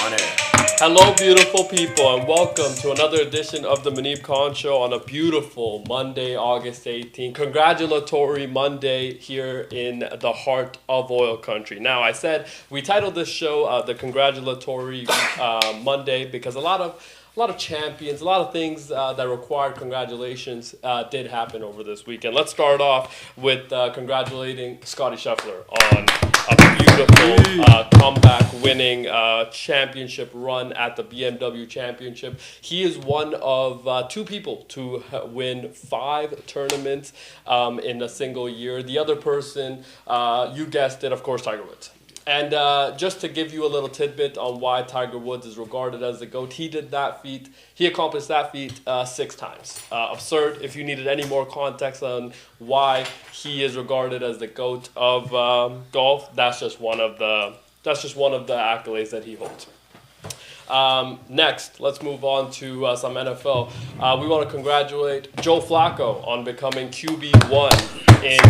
On air. Hello, beautiful people, and welcome to another edition of the Muneeb Khan Show on a beautiful Monday, August 18th. Congratulatory Monday here in the heart of oil country. Now, I said we titled this show the Congratulatory Monday because a lot of champions, a lot of things that required congratulations did happen over this weekend. Let's start off with congratulating Scotty Scheffler on a beautiful comeback-winning championship run at the BMW Championship. He is one of two people to win 5 tournaments in a single year. The other person, you guessed it, of course, Tiger Woods. And just to give you a little tidbit on why Tiger Woods is regarded as the GOAT, he accomplished that feat 6 times. Absurd. If you needed any more context on why he is regarded as the GOAT of golf, that's just one of the accolades that he holds. Next, let's move on to some NFL. We want to congratulate Joe Flacco on becoming QB1 in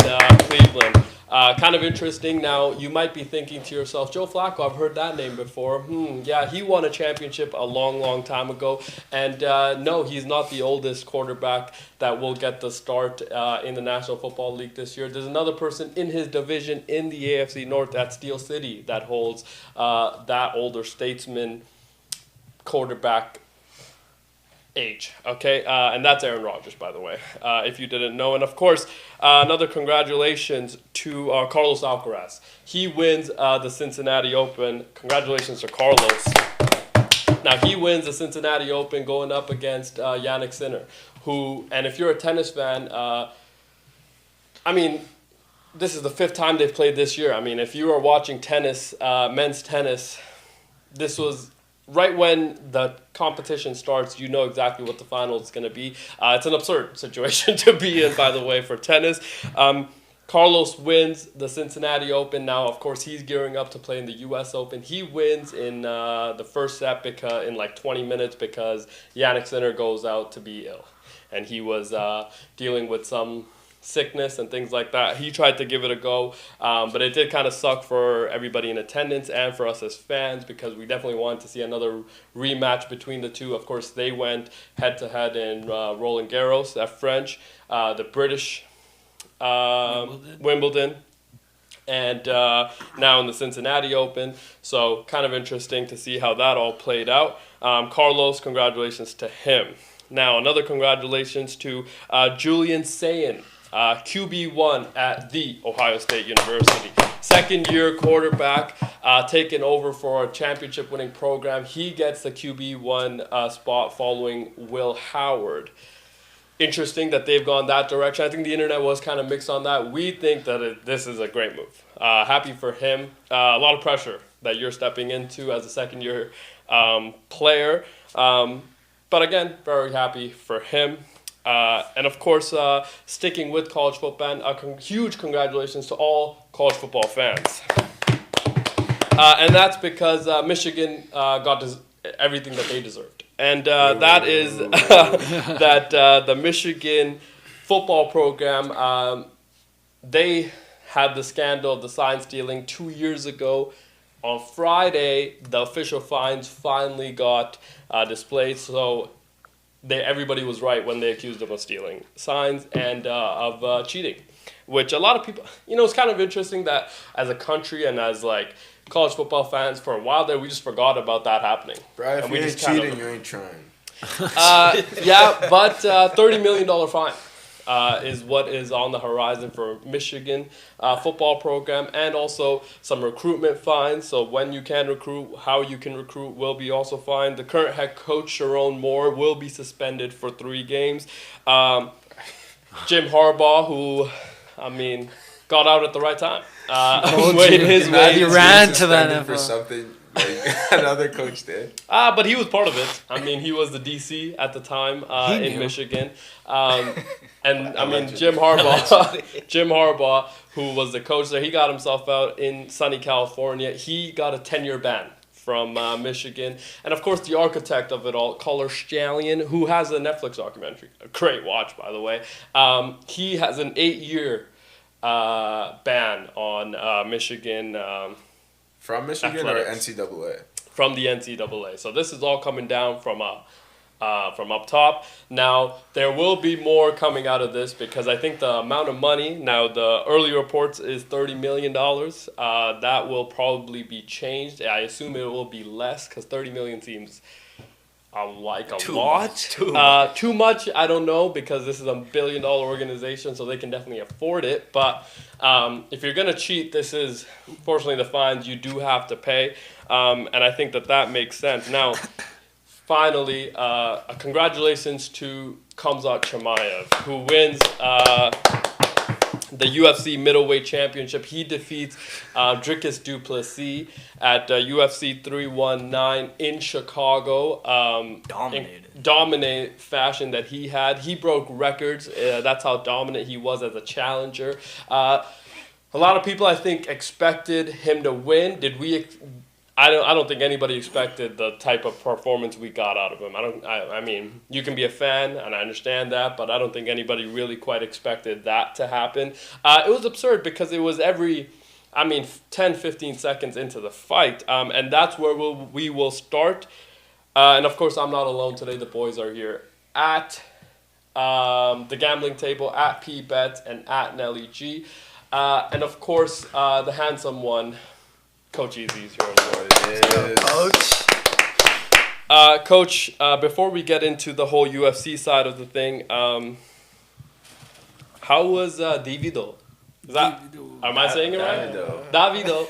Cleveland. Kind of interesting. Now, you might be thinking to yourself, Joe Flacco, I've heard that name before. Yeah, he won a championship a long, long time ago. And no, he's not the oldest quarterback that will get the start in the National Football League this year. There's another person in his division in the AFC North at Steel City that holds that older statesman quarterback age, okay? And that's Aaron Rodgers, by the way, if you didn't know. And, of course, another congratulations to Carlos Alcaraz. He wins the Cincinnati Open. Congratulations to Carlos. Now, he wins the Cincinnati Open going up against Yannick Sinner, who, and if you're a tennis fan, this is the 5th time they've played this year. I mean, if you are watching tennis, men's tennis, this was right when the competition starts, you know exactly what the final is going to be. It's an absurd situation to be in, by the way, for tennis. Carlos wins the Cincinnati Open. Now, of course, he's gearing up to play in the U.S. Open. He wins in the first set in like 20 minutes because Yannick Sinner goes out to be ill. And he was dealing with some sickness and things like that. He tried to give it a go, but it did kind of suck for everybody in attendance and for us as fans because we definitely wanted to see another rematch between the two. Of course, they went head-to-head in Roland Garros at French, the British Wimbledon, and now in the Cincinnati Open. So kind of interesting to see how that all played out. Carlos, congratulations to him. Now, another congratulations to Julian Sayin, QB1 at the Ohio State University. Second-year quarterback, taking over for a championship-winning program. He gets the QB1 spot following Will Howard. Interesting that they've gone that direction. I think the internet was kind of mixed on that. We think that this is a great move. Happy for him. A lot of pressure that you're stepping into as a second-year player. But again, very happy for him. And of course, sticking with college football, huge congratulations to all college football fans. And that's because Michigan got everything that they deserved. And that is that the Michigan football program, they had the scandal of the sign stealing 2 years ago. On Friday, the official fines finally got displayed, so everybody was right when they accused them of stealing signs and of cheating, which a lot of people, it's kind of interesting that as a country and as like college football fans, for a while there, we just forgot about that happening. Bro, if you ain't cheating, you ain't trying. Yeah, but $30 million fine is what is on the horizon for Michigan football program, and also some recruitment fines. So when you can recruit, how you can recruit will be also fined. The current head coach, Sharon Moore, will be suspended for 3 games. Jim Harbaugh, who, got out at the right time. He ran to the NFL for something like another coach did. But he was part of it. He was the DC at the time in Michigan. And Jim Harbaugh, who was the coach there, he got himself out in sunny California. He got a 10-year ban from Michigan. And, of course, the architect of it all, Color Stallion, who has a Netflix documentary. A great watch, by the way. He has an 8-year ban on Michigan. From Michigan athletics. or NCAA? from the NCAA. So this is all coming down from up top. Now, there will be more coming out of this because I think the amount of money, now the early reports is $30 million. That will probably be changed. I assume it will be less because $30 million seems like a lot. Too much, I don't know, because this is a billion-dollar organization, so they can definitely afford it. But if you're going to cheat, this is, unfortunately, the fines you do have to pay. And I think that makes sense. Now, finally, congratulations to Khamzat Chimaev, who wins the UFC middleweight championship. He defeats Dricus du Plessis at UFC 319 in Chicago. Dominant fashion that he had. He broke records. That's how dominant he was as a challenger. A lot of people, I think, expected him to win. Did we? I don't think anybody expected the type of performance we got out of him. I mean, you can be a fan, and I understand that, but I don't think anybody really quite expected that to happen. It was absurd because it was 10, 15 seconds into the fight, and that's where we will start. And of course, I'm not alone today. The boys are here at the gambling table, at PBets and at Nelly G. And of course, the handsome one, Coach Easy's here. Coach, before we get into the whole UFC side of the thing, how was Davido? Am I saying it right? Davido.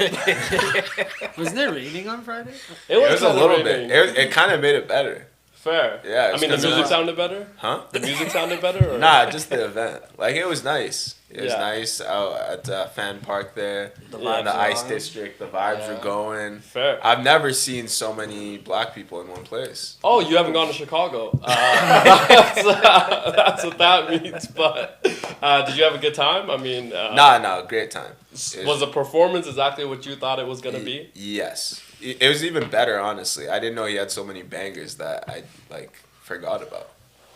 Wasn't it raining on Friday? It was a little bit. It kind of made it better. Fair. Yeah. I mean, the music sounded better? Huh? The music sounded better? Or? Nah, just the event. Like, it was nice. It was nice out at Fan Park there. The Ice District. The vibes were going. Fair. I've never seen so many black people in one place. Oh, you haven't gone to Chicago. That's what that means. But did you have a good time? I mean... Nah, great time. Was the performance exactly what you thought it was going to be? Yes. It was even better, honestly. I didn't know he had so many bangers that I, forgot about.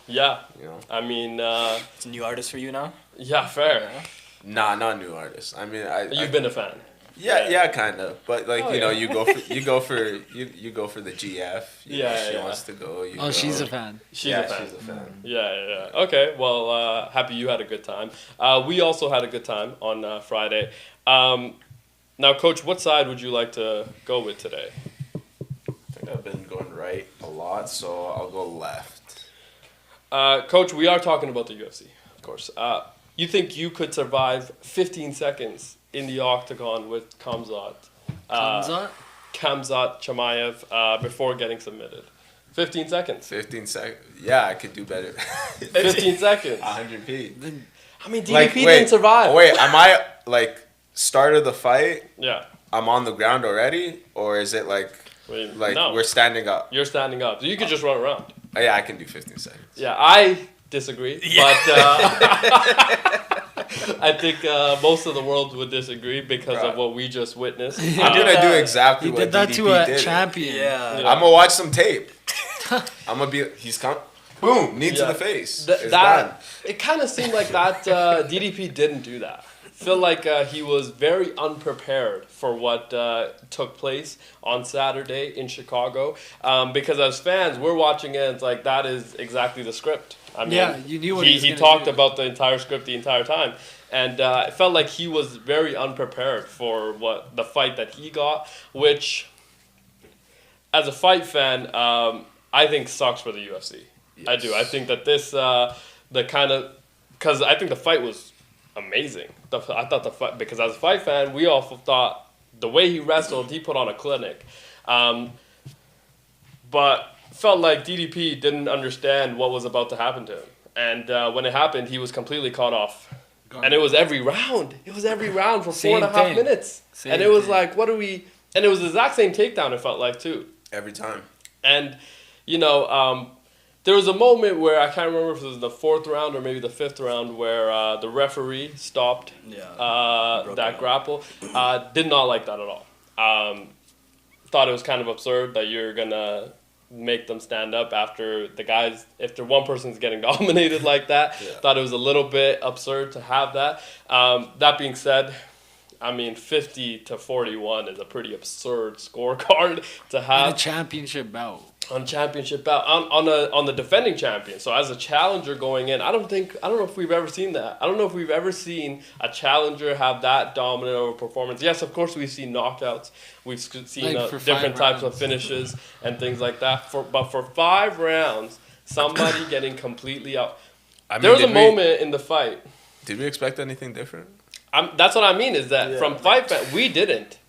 Yeah. You know? I mean... it's a new artist for you now? Yeah, fair. Nah, not new artist. I mean, You've been a fan. Yeah, kind of. But you go for the GF. She wants to go. She's a fan. She's a fan. Yeah. Okay. Well, happy you had a good time. We also had a good time on Friday. Now, Coach, what side would you like to go with today? I think I've been going right a lot, so I'll go left. Coach, we are talking about the UFC, of course. You think you could survive 15 seconds in the octagon with Khamzat Chimaev before getting submitted? 15 seconds. 15 seconds. Yeah, I could do better. 15 seconds. 100p. I mean, DDP didn't survive. Wait, am I, start of the fight? Yeah. I'm on the ground already? Or is it no. We're standing up? You're standing up. So you could just run around. Oh, yeah, I can do 15 seconds. Yeah, I disagree. Yeah. But I think most of the world would disagree because of what we just witnessed. I'm going to do exactly what did that DDP to a did. champion. Yeah. I'm going to watch some tape. I'm going to be... He's coming. Boom. Knee to the face. It's done. It kind of seemed like that DDP didn't do that. I feel like he was very unprepared for what took place on Saturday in Chicago. Because as fans, we're watching it, it's like that is exactly the script. I mean, you knew what he talked about the entire script the entire time. And it felt like he was very unprepared for the fight that he got, which, as a fight fan, I think sucks for the UFC. Yes. I do. I think that this, because I think the fight was amazing. I thought the fight, because as a fight fan, we all thought the way he wrestled, he put on a clinic. But felt like DDP didn't understand what was about to happen to him. And when it happened, he was completely caught off. And it was every round. It was every round for 4.5 minutes. And it was like, what are we... And it was the exact same takedown, it felt like, too. Every time. And, there was a moment where, I can't remember if it was the 4th round or maybe the 5th round, where the referee stopped that grapple. Did not like that at all. Thought it was kind of absurd that you're going to make them stand up after one person's getting dominated like that. Yeah. Thought it was a little bit absurd to have that. That being said, I mean, 50-41 is a pretty absurd scorecard to have. In a championship bout. On championship bout, on the defending champion. So as a challenger going in, I don't know if we've ever seen that. I don't know if we've ever seen a challenger have that dominant of a performance. Yes, of course we've seen knockouts. We've seen different types of finishes and things like that. But for 5 rounds, somebody getting completely out. There was a moment in the fight. Did we expect anything different? That's what I mean. Is that from fight we didn't.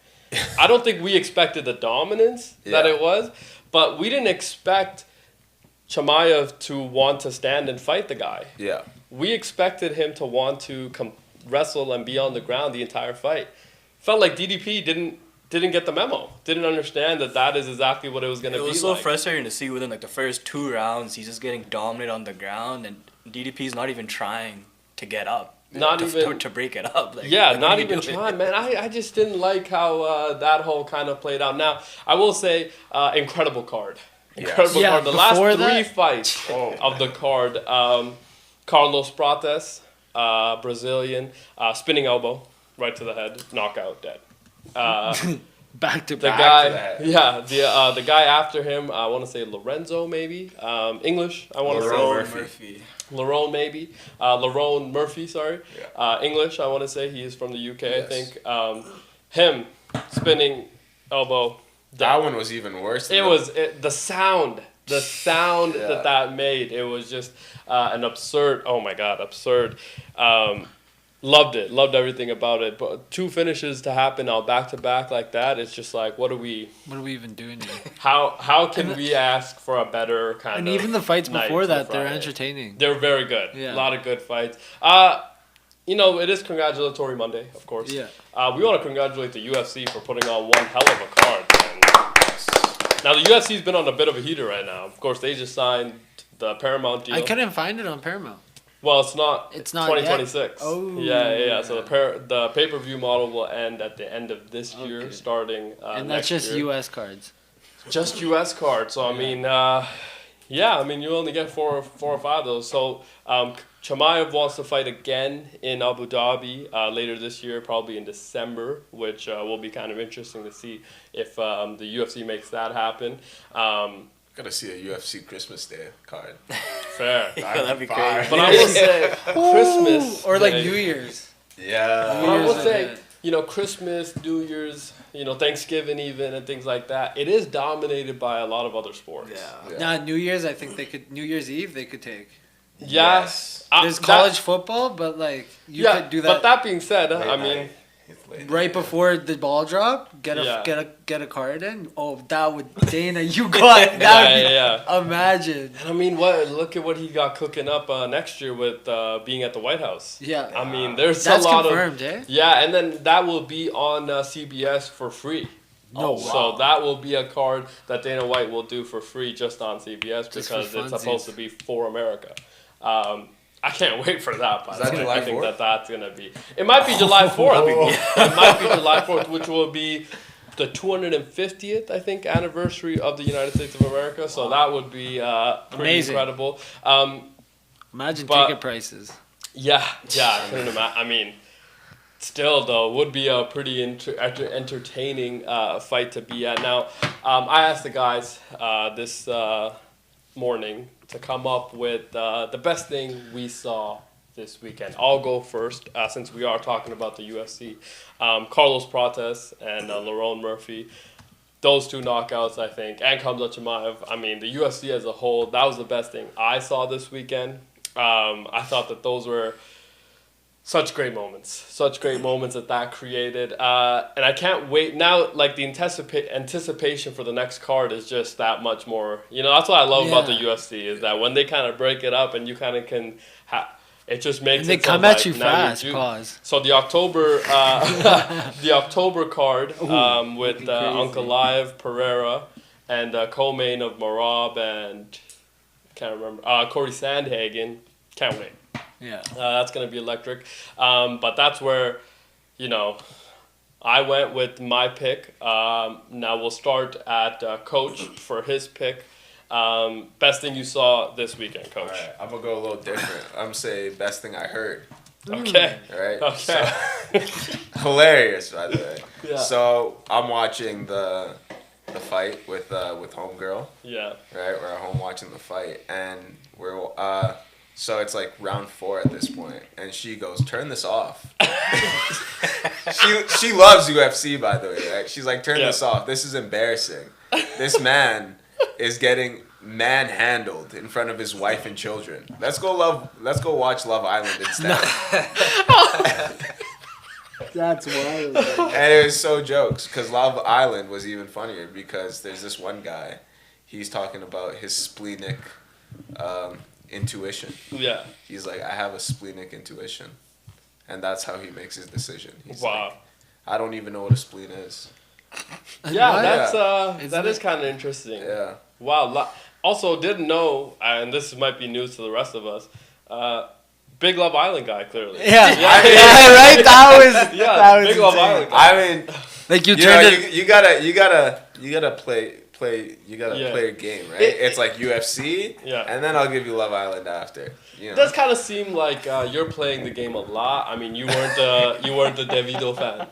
I don't think we expected the dominance that it was. But we didn't expect Chimaev to want to stand and fight the guy. Yeah. We expected him to want to wrestle and be on the ground the entire fight. Felt like DDP didn't get the memo. Didn't understand that is exactly what it was going to be. It was so frustrating to see within like the first 2 rounds, he's just getting dominated on the ground, and DDP's not even trying to get up. To break it up. Like, not even trying, man. I just didn't like how that whole kind of played out. Now, I will say, incredible card. Incredible card. The last 3 fights of the card, Carlos Prates, Brazilian, spinning elbow, right to the head, knockout, dead. Back to the back. The guy after him, I want to say Lorenzo maybe, English. I want to say Murphy. Lerone Murphy, sorry. Yeah. English, I want to say. He is from the UK, I think. Him spinning elbow. That one was even worse. The sound that made. It was just an absurd. Oh my God, absurd. Loved it. Loved everything about it. But 2 finishes to happen now back to back like that. It's just like, what are we even doing here? How can we ask for a better kind of? And even the fights before that, they're entertaining. They're very good. Yeah. A lot of good fights. It is Congratulatory Monday, of course. Yeah. We want to congratulate the UFC for putting on one hell of a card. Now the UFC's been on a bit of a heater right now. Of course, they just signed the Paramount deal. I couldn't find it on Paramount. Well, it's not 2026. Yet? Oh. Yeah. So the pay-per-view model will end at the end of this year, starting and that's just year. US cards. Just US cards. So I mean, you only get 4 or 5 of those. So Chimaev wants to fight again in Abu Dhabi later this year, probably in December, which will be kind of interesting to see if the UFC makes that happen. Gotta see a UFC Christmas Day card. Fair. That'd be crazy. But I will say Christmas or like New Year's. Yeah. But I will say, Christmas, New Year's, Thanksgiving even and things like that. It is dominated by a lot of other sports. Yeah. Now New Year's, I think New Year's Eve they could take. Yes. There's college football, but like you could do that. But that being said, I mean. Right before the ball drop, get a card in. Oh, that would Dana, you got that. Imagine. And I mean, look at what he got cooking up next year with being at the White House. Yeah. I mean, there's that's a lot confirmed, of and then that will be on CBS for free. Oh, wow. So that will be a card that Dana White will do for free just on CBS because it's supposed to be for America. I can't wait for that. Is that July 4th? I think that's going to be... It might be July 4th. It might be July 4th, which will be the 250th, I think, anniversary of the United States of America. So that would be pretty amazing. Incredible. Imagine ticket prices. Yeah, I couldn't imagine. I mean, still, though, would be a pretty entertaining fight to be at. Now, I asked the guys this morning to come up with the best thing we saw this weekend. I'll go first since we are talking about the UFC. Carlos Prates and Lerone Murphy, those 2 knockouts, I think, and Khamzat Chimaev. I mean, the UFC as a whole, that was the best thing I saw this weekend. I thought that those were such great moments that created. And I can't wait. Now, like, the anticipation for the next card is just that much more. That's what I love about the UFC is that when they kind of break it up and you kind of can... it just makes and they come at you fast, pause. So the October card with Ankalaev, Pereira, and co-main of Marab and... can't remember. Corey Sandhagen. Can't wait. Yeah. That's going to be electric. But that's where, I went with my pick. Now we'll start at Coach for his pick. Best thing you saw this weekend, Coach. All right, I'm going to go a little different. I'm going to say best thing I heard Okay. Right. Okay. So, hilarious, by the way. Yeah. So I'm watching the fight with homegirl. Yeah. Right. We're at home watching the fight, and we're so it's like round 4 at this point, and she goes, "Turn this off." she loves UFC, by the way. Right. She's like, "Turn this off. This is embarrassing. This man is getting manhandled in front of his wife and children. Let's go watch Love Island instead." That's wild. And it was so jokes, because Love Island was even funnier, because there's this one guy, he's talking about his splenic intuition. Yeah. He's like, I have a splenic intuition. And that's how he makes his decision. He's wow. Like, I don't even know what a spleen is. Yeah, that is kind of interesting. Yeah. Wow. Also, didn't know, and this might be news to the rest of us, big Love Island guy, clearly. Yeah, right? That was big Love Island guy. I mean, like you gotta play a game, right? It's like UFC, and then I'll give you Love Island after. You know? It does kind of seem like you're playing the game a lot. I mean, you weren't the Davido fan,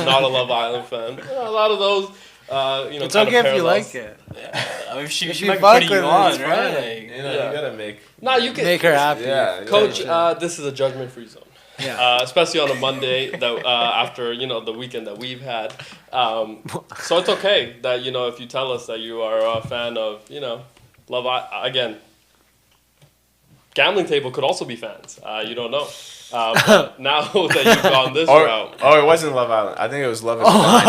not a Love Island fan. A lot of those. It's okay if you like it. Yeah. I mean, she might be putting you on, right? Like, you gotta you can make her happy. Yeah, Coach, this is a judgment-free zone. Yeah. Especially on a Monday that after the weekend that we've had. So it's okay that if you tell us that you are a fan of Love again. Gambling table could also be fans. You don't know. But now that you've gone this route. Oh, it wasn't Love Island. I think it was Love is Blind.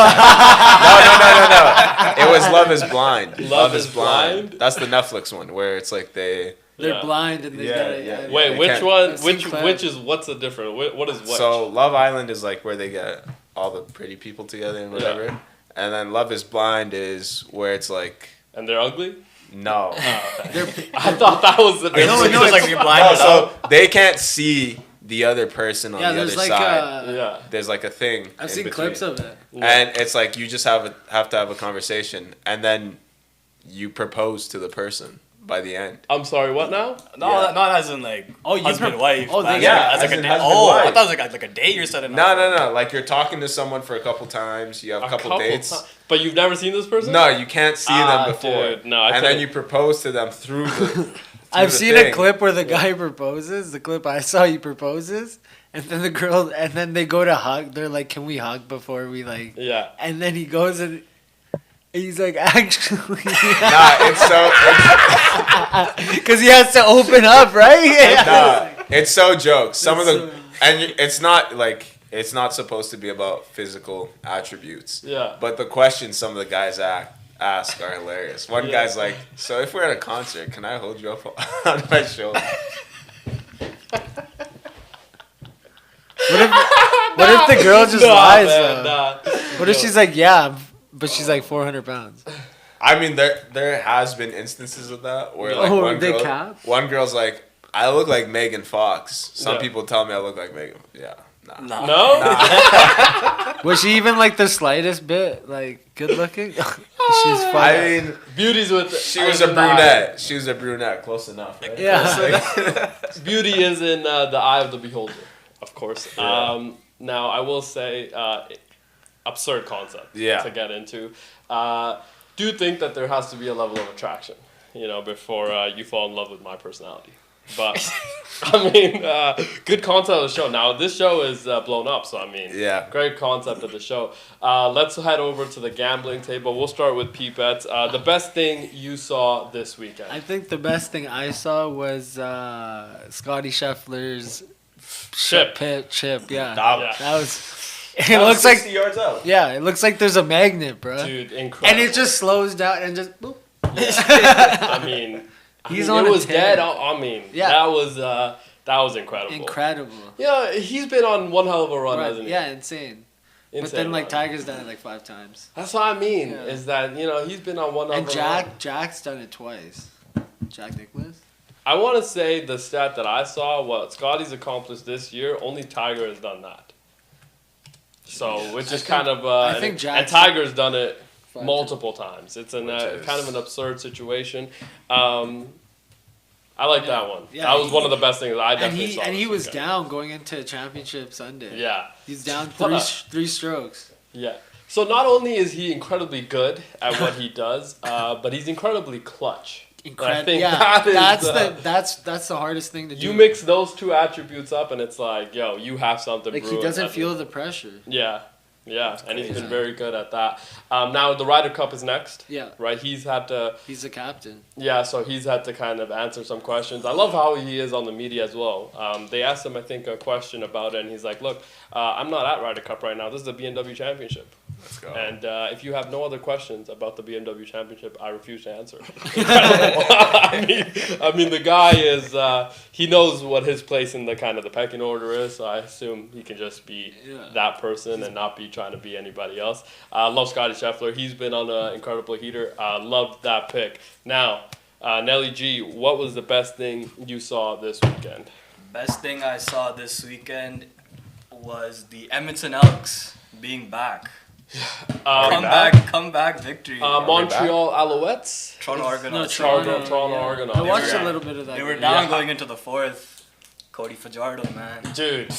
No. It was Love is Blind. Love is Blind? That's the Netflix one where it's like they're blind and they gotta. Wait, which one? Which is what's the difference? What is what? So Love Island is like where they get all the pretty people together and whatever, and then Love is Blind is where it's like. And they're ugly. No. I thought that was the difference. No, it's like you're blind. So they can't see the other person on the other like side. There's like a thing. I've seen clips of it. And it's like you just have to have a conversation, and then you propose to the person by the end. I'm sorry, what now? No, not as in like husband wife. Oh, as like a date. I thought it was like a date you're setting up. No. Like you're talking to someone for a couple times. You have a couple dates. But you've never seen this person? No, you can't see them before. Dude, no, and then you propose to them through the. I've seen a clip where the guy proposes. The clip I saw, he proposes, and then the girl, and then they go to hug. They're like, "Can we hug before we like?" Yeah. And then he goes and he's like, "Actually." It's so. Because he has to open up, right? It's so jokes. And it's not like. It's not supposed to be about physical attributes. Yeah. But the questions some of the guys ask are hilarious. One guy's like, "So if we're at a concert, can I hold you up on my shoulder?" What if the girl just lies? Man, what if she's like, "Yeah," but she's like 400 pounds? I mean, there has been instances of that where like one girl's like, "I look like Megan Fox." Some people tell me I look like Megan. Yeah. Nah. No? Nah. Was she even like the slightest bit like good looking? She's fine. I mean, beauty's with. She was a brunette. She was a brunette. Close enough. Right? Yeah. Beauty is in the eye of the beholder, of course. Yeah. Now I will say, absurd concept to get into. Do you think that there has to be a level of attraction, before you fall in love with my personality? But I mean, good concept of the show. Now this show is blown up, so I mean, great concept of the show. Let's head over to the gambling table. We'll start with P-Bets. The best thing you saw this weekend? I think the best thing I saw was Scotty Scheffler's chip. Yeah, that was. It looks like 60 yards out. Yeah, it looks like there's a magnet, bro. Dude, incredible. And it just slows down and just. Boop. I mean. It was dead. I mean, that was incredible. Incredible. Yeah, he's been on one hell of a run, hasn't he? Yeah, insane. But then, like, Tiger's done it like 5 times. That's what I mean. Yeah. Is that he's been on one hell of a run. And Jack's done it twice. Jack Nicklaus. I want to say the stat that I saw, what Scotty's accomplished this year, only Tiger has done that. So, which is kind of I think Jack's and Tiger's done it multiple times. It's kind of an absurd situation. I I like that one. Yeah, that was one of the best things I definitely saw. And he was down going into championship Sunday. Yeah. He's down three strokes. Yeah. So not only is he incredibly good at what he does, but he's incredibly clutch. Incredible. Yeah, that's the hardest thing to do. You mix those two attributes up, and it's like, yo, you have something. Like, he doesn't feel the pressure. Yeah. Yeah, and he's been very good at that. Now the Ryder Cup is next. Yeah. Right. He's the captain. Yeah, so he's had to kind of answer some questions. I love how he is on the media as well. They asked him, I think, a question about it, and he's like, "Look, I'm not at Ryder Cup right now. This is the BMW Championship. Let's go. And if you have no other questions about the BMW Championship, I refuse to answer." I mean, the guy is he knows what his place in the kind of the pecking order is. So I assume he can just be that person and not be trying to be anybody else. Love Scotty Scheffler. He's been on an incredible heater. Loved that pick. Now, Nelly G, what was the best thing you saw this weekend? Best thing I saw this weekend was the Edmonton Elks being back. Comeback victory. Montreal Alouettes? Toronto Argonauts. Toronto Argonauts. I watched a little bit of that. They were down going into the fourth. Cody Fajardo, man. Dude.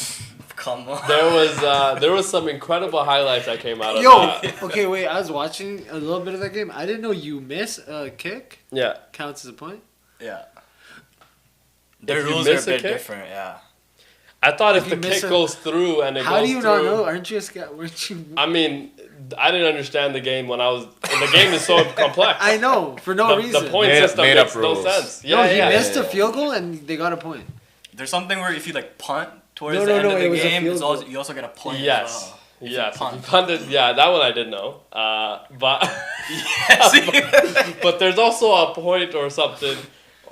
Come on. There was some incredible highlights that came out of that. Okay, wait. I was watching a little bit of that game. I didn't know you miss a kick. Yeah. Counts as a point. Yeah. Their rules are a bit different. Yeah. I thought if the kick goes through and it goes through. How do you not know? Aren't you a scout? Weren't you? I mean, I didn't understand the game when I was. The game is so complex. I know for no reason. The point system makes no sense. Yeah, he missed a field goal and they got a point. There's something where if you like punt towards the end of the game, you also get a point. Yes. As well. Yes, if you punted, that one I did know. But but there's also a point or something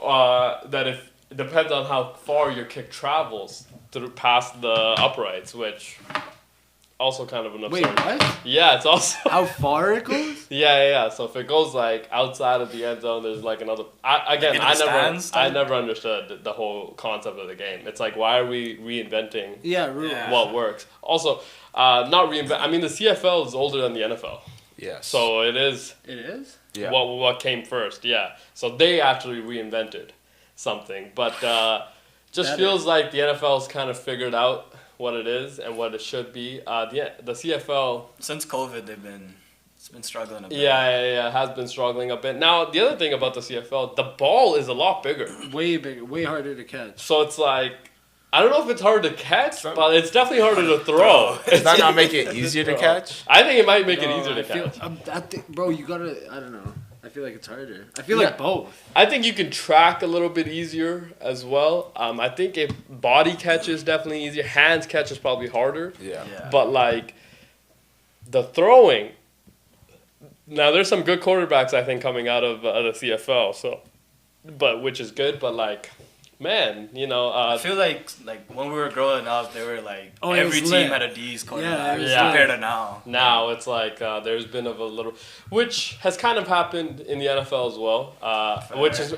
that if it depends on how far your kick travels through past the uprights, which also kind of an absurd. Wait, what? Yeah, it's also how far it goes. Yeah. So if it goes like outside of the end zone, there's like another. I never understood the whole concept of the game. It's like, why are we reinventing? What works? Also, not reinvent. I mean, the CFL is older than the NFL. Yes. So it is. It is. Yeah. What came first? Yeah. So they actually reinvented something, but just feels like the NFL's kind of figured out what it is and what it should be. The CFL since COVID it's been struggling a bit. Yeah, has been struggling a bit. Now the other thing about the CFL, the ball is a lot bigger. Way bigger, way harder to catch. So it's like, I don't know if it's hard to catch, but it's definitely harder to throw. Does that not make it easier to catch? I think it might make it easier to catch. Bro, you gotta. I don't know. I feel like it's harder. I feel like both. I think you can track a little bit easier as well. I think if body catch is definitely easier. Hands catch is probably harder. Yeah. But like the throwing. Now there's some good quarterbacks I think coming out of the CFL. So, which is good. But like, man, I feel like when we were growing up, they were like every team had a D's quarterback compared to now. Now it's like there's been a little, which has kind of happened in the NFL as well.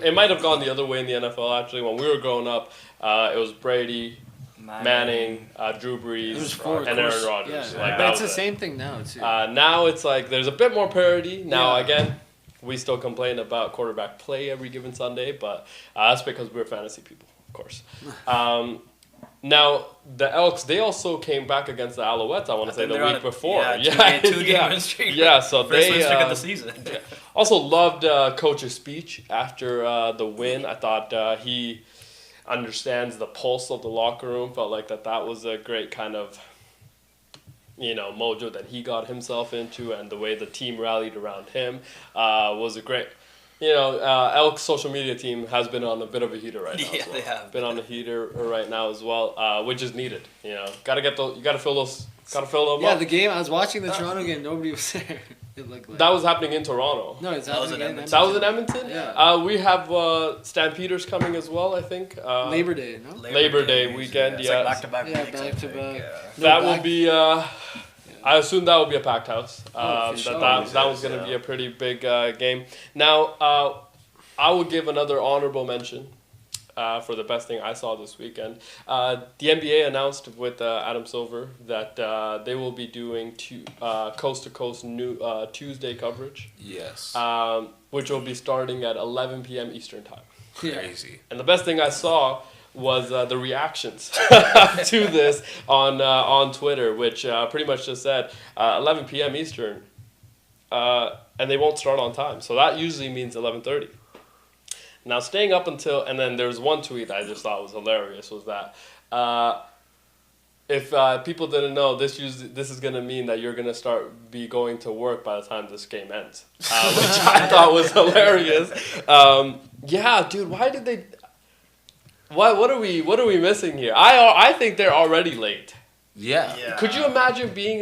It might have gone the other way in the NFL actually. When we were growing up, it was Brady, Manning, Drew Brees, and Aaron Rodgers. Yeah. But it's the same thing now too. Now it's like there's a bit more parity. Now again, we still complain about quarterback play every given Sunday, but that's because we're fantasy people, of course. Now, the Elks, they also came back against the Alouettes, I want to say, the week before. Two-game streak. Yeah, so First win streak of the season. Also loved Coach's speech after the win. I thought he understands the pulse of the locker room. Felt like that was a great kind of mojo that he got himself into, and the way the team rallied around him was a great. Elk's social media team has been on a bit of a heater right now. Yeah, they have been on a heater right now as well, which is needed. You gotta fill those. Gotta fill them up. Yeah, the game. I was watching the Toronto game. Nobody was there. It looked like that was happening in Toronto. No, that was in Edmonton. That was in Edmonton. Yeah. We have Stampeders coming as well. I think. Labor Day. No. Labor Day weekend. It's like back-to-back. Yeah, back-to-back. That will be. I assume that will be a packed house. That was going to be a pretty big game. Now, I would give another honorable mention for the best thing I saw this weekend. The NBA announced with Adam Silver that they will be doing coast-to-coast new Tuesday coverage. Yes. Which will be starting at 11 p.m. Eastern Time. Crazy. And the best thing I saw was the reactions to this on Twitter, which pretty much just said 11 p.m. Eastern, and they won't start on time. So that usually means 11:30. Now staying up until, and then there's one tweet I just thought was hilarious, was that if people didn't know, this is gonna mean that you're gonna be going to work by the time this game ends, which I thought was hilarious. Yeah, dude, why did they? What are we missing here? I think they're already late. Yeah. Could you imagine being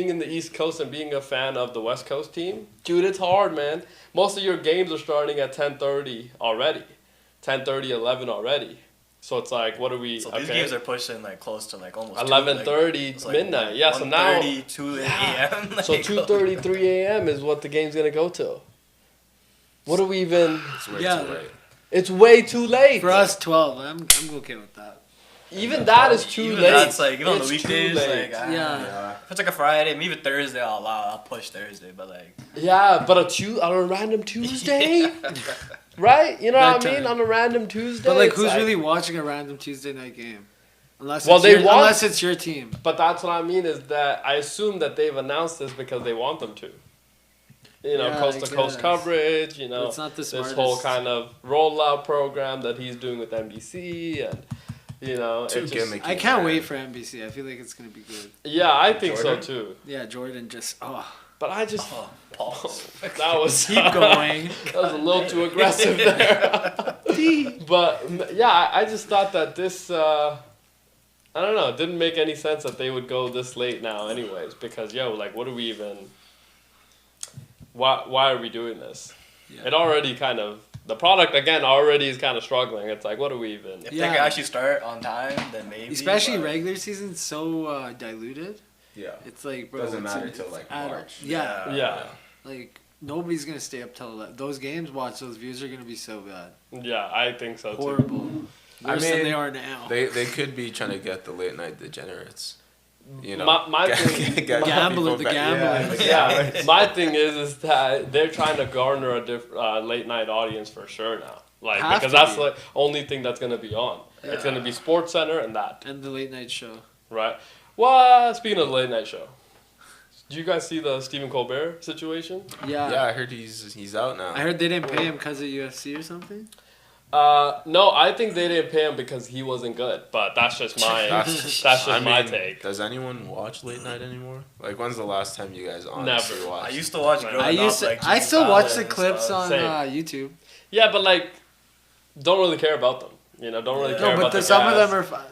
in the East Coast and being a fan of the West Coast team? Dude, it's hard, man. Most of your games are starting at 10:30 already. 10:30, 11 already. So it's like, what are we? So these games are pushing like close to like almost 11:30 midnight. Yeah, so now 2 a.m. So 2:30, 3 a.m. is what the game's gonna go to. What are we even? It's way too late. It's way too late. For us, 12. I'm okay with that. Even that is too late. That's like, even on the weekdays, like, yeah. If it's like a Friday, maybe Thursday, I'll push Thursday, but like. Yeah, but on a random Tuesday? Right? You know what I mean? On a random Tuesday. But like, who's really watching a random Tuesday night game? Unless it's your team. But that's what I mean, is that I assume that they've announced this because they want them to. You know, coast-to-coast coverage, you know, it's not this whole kind of rollout program that he's doing with NBC, and, you know, I can't wait for NBC. I feel like it's going to be good. Yeah, I think so, too. Yeah, Jordan just, But I just... pause. That was... Keep going. That was a little too aggressive there. But, yeah, I just thought that this... I don't know. It didn't make any sense that they would go this late now anyways. Because, like, what do we even... Why are we doing this? Yeah. It already kind of... The product, again, already is kind of struggling. It's like, what do we even... If they can actually start on time, then maybe. Especially regular season, so diluted. Yeah. It's like, bro... Doesn't matter till, like, March. Yeah. Like, nobody's going to stay up till... Those games, those views are going to be so bad. Yeah, I think so, too. Horrible. Worse than they are now. They could be trying to get the late night degenerates. You know, my thing, the gambler. Yeah, my thing is that they're trying to garner a late night audience for sure now. Like, because that's the only thing that's gonna be on. Yeah. It's gonna be Sports Center and the late night show. Right. Well, speaking of the late night show, did you guys see the Stephen Colbert situation? Yeah. Yeah, I heard he's out now. I heard they didn't pay him because of UFC or something. No, I think they didn't pay him because he wasn't good. But that's just my take. Does anyone watch late night anymore? Like, when's the last time you guys honestly watched? I used to watch. I still watch the clips on YouTube. Yeah, but like, don't really care about them. You know, don't really care about them. Some of them are fun.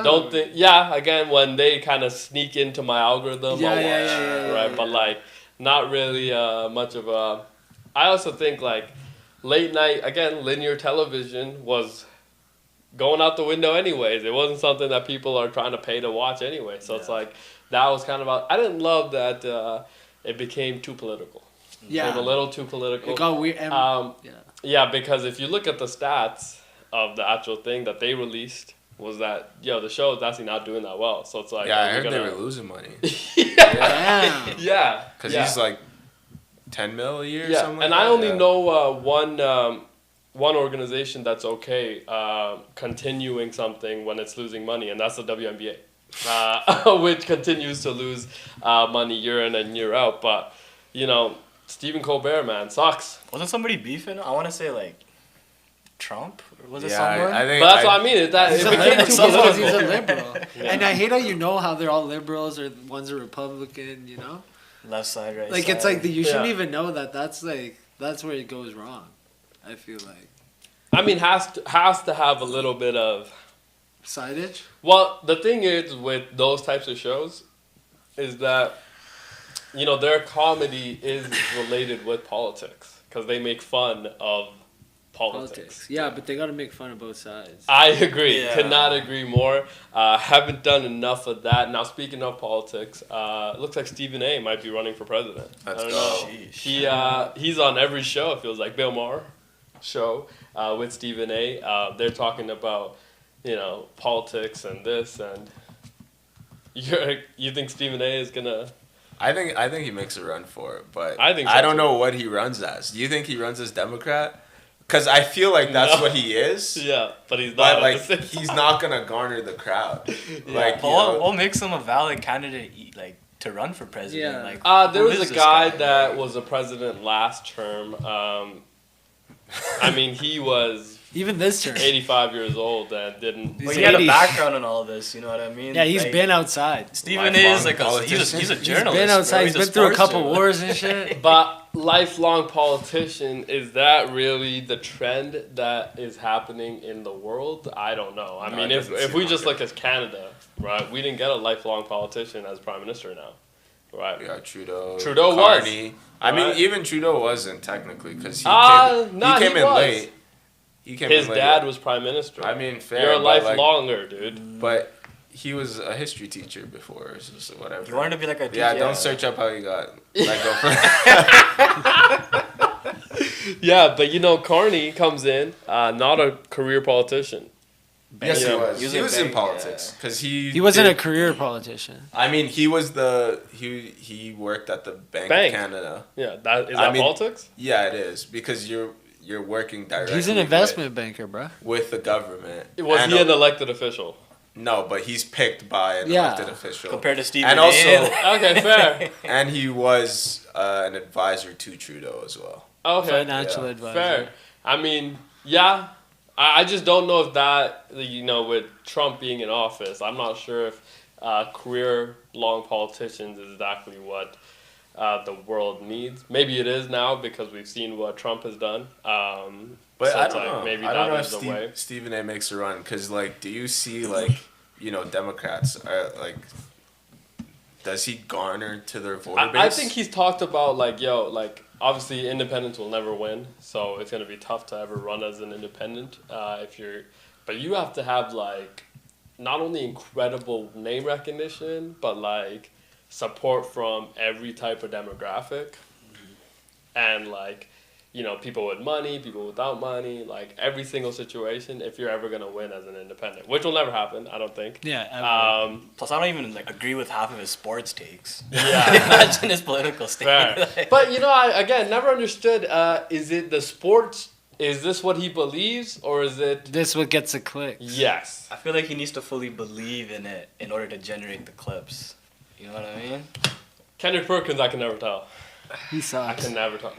Don't think. Yeah, again, when they kind of sneak into my algorithm, I'll watch. Yeah, right, but like, not really much of a. I also think like. Late night, again, linear television was going out the window anyways. It wasn't something that people are trying to pay to watch anyway. So it's like, that was kind of I didn't love that it became too political. Yeah. It became a little too political. It got weird. Yeah, because if you look at the stats of the actual thing that they released, was that, the show is actually not doing that well. So it's like... Yeah, I heard they were losing money. Yeah. Because he's like... 10 mil a year or something like and that? I only know one organization that's okay continuing something when it's losing money, and that's the WNBA, which continues to lose money year in and year out. But, Stephen Colbert, man, sucks. Wasn't somebody beefing? I want to say, like, Trump? Or was it someone? But that's what I mean. It became too political. He's a liberal. And I hate how they're all liberals or one's a Republican, Left side, right like, side. it's like, you shouldn't even know that. That's where it goes wrong, I feel like. I mean, has to have a little bit of... Sideage? Well, the thing is with those types of shows is that, their comedy is related with politics because they make fun of politics. Yeah, but they got to make fun of both sides. I agree. Yeah. Could not agree more. Haven't done enough of that. Now, speaking of politics, it looks like Stephen A. might be running for president. I don't know. He's on every show, it feels like. Bill Maher show with Stephen A. They're talking about, politics and this, and you think Stephen A. is going to... I think he makes a run for it, but I think so I don't know what he runs as. Do you think he runs as Democrat? Because I feel like that's what he is. Yeah, but he's not. But like, he's not gonna garner the crowd. Yeah. Like, what makes him a valid candidate? Like to run for president? Yeah. Like, there was a guy that was a president last term. I mean, he was even this term 85 years old and didn't. Well, he had a background in all this. You know what I mean? Yeah, he's like, been outside. Steven is like he's a journalist. He's been outside. He's been through a couple wars and shit. But lifelong politician, is that really the trend that is happening in the world? I don't know. I mean, if we just look at Canada, right, we didn't get a lifelong politician as prime minister now. Right. Yeah, Trudeau Carney, was. I mean, even Trudeau wasn't technically because he came in late. His dad was prime minister. I mean, fair. You're a lifelonger, dude. But he was a history teacher before, so whatever. You wanted to be like a teacher. Yeah, don't search up how he got let go from. Yeah, but Carney comes in, not a career politician. Yes, he was. He was in politics because he wasn't a career politician. I mean, he was he worked at the Bank of Canada. Yeah, is that politics? Yeah, it is because you're working directly. He's an investment banker, bro. With the government. Was he an elected official? No, but he's picked by an elected official. Compared to Stephen and also, okay, fair. And he was an advisor to Trudeau as well. Okay, financial advisor. Fair. I mean, yeah. I just don't know if that, with Trump being in office, I'm not sure if career-long politicians is exactly what the world needs. Maybe it is now because we've seen what Trump has done. But I don't know. Maybe I don't know is the way. Stephen A. makes a run because, do you see, Democrats are, does he garner to their voter base? I think he's talked about, obviously independents will never win, so it's going to be tough to ever run as an independent but you have to have not only incredible name recognition but support from every type of demographic and people with money, people without money, every single situation if you're ever going to win as an independent, which will never happen, I don't think. Yeah. Plus, I don't even agree with half of his sports takes. Yeah. Imagine his political statement. But, I never understood, is it the sports, is this what he believes, or is it... This what gets the clicks. Yes. I feel like he needs to fully believe in it in order to generate the clips. You know what I mean? Kendrick Perkins, I can never tell. He sucks. I can never tell.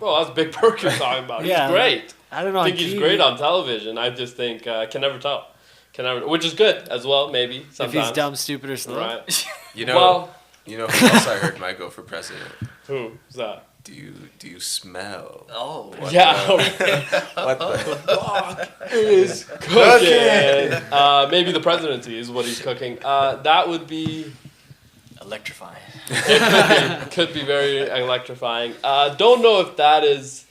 Well, that's Big Perkins talking about. Yeah, he's great. I don't know. I think he's great on television. I just think can never tell. Which is good as well, maybe sometimes. If he's dumb, stupid, or slow. Right. who else I heard might go for president? Who's that? Do you smell? Oh. What What the fuck is cooking? Maybe the presidency is what he's cooking. That would be electrifying. Could be very electrifying. Don't know if that is...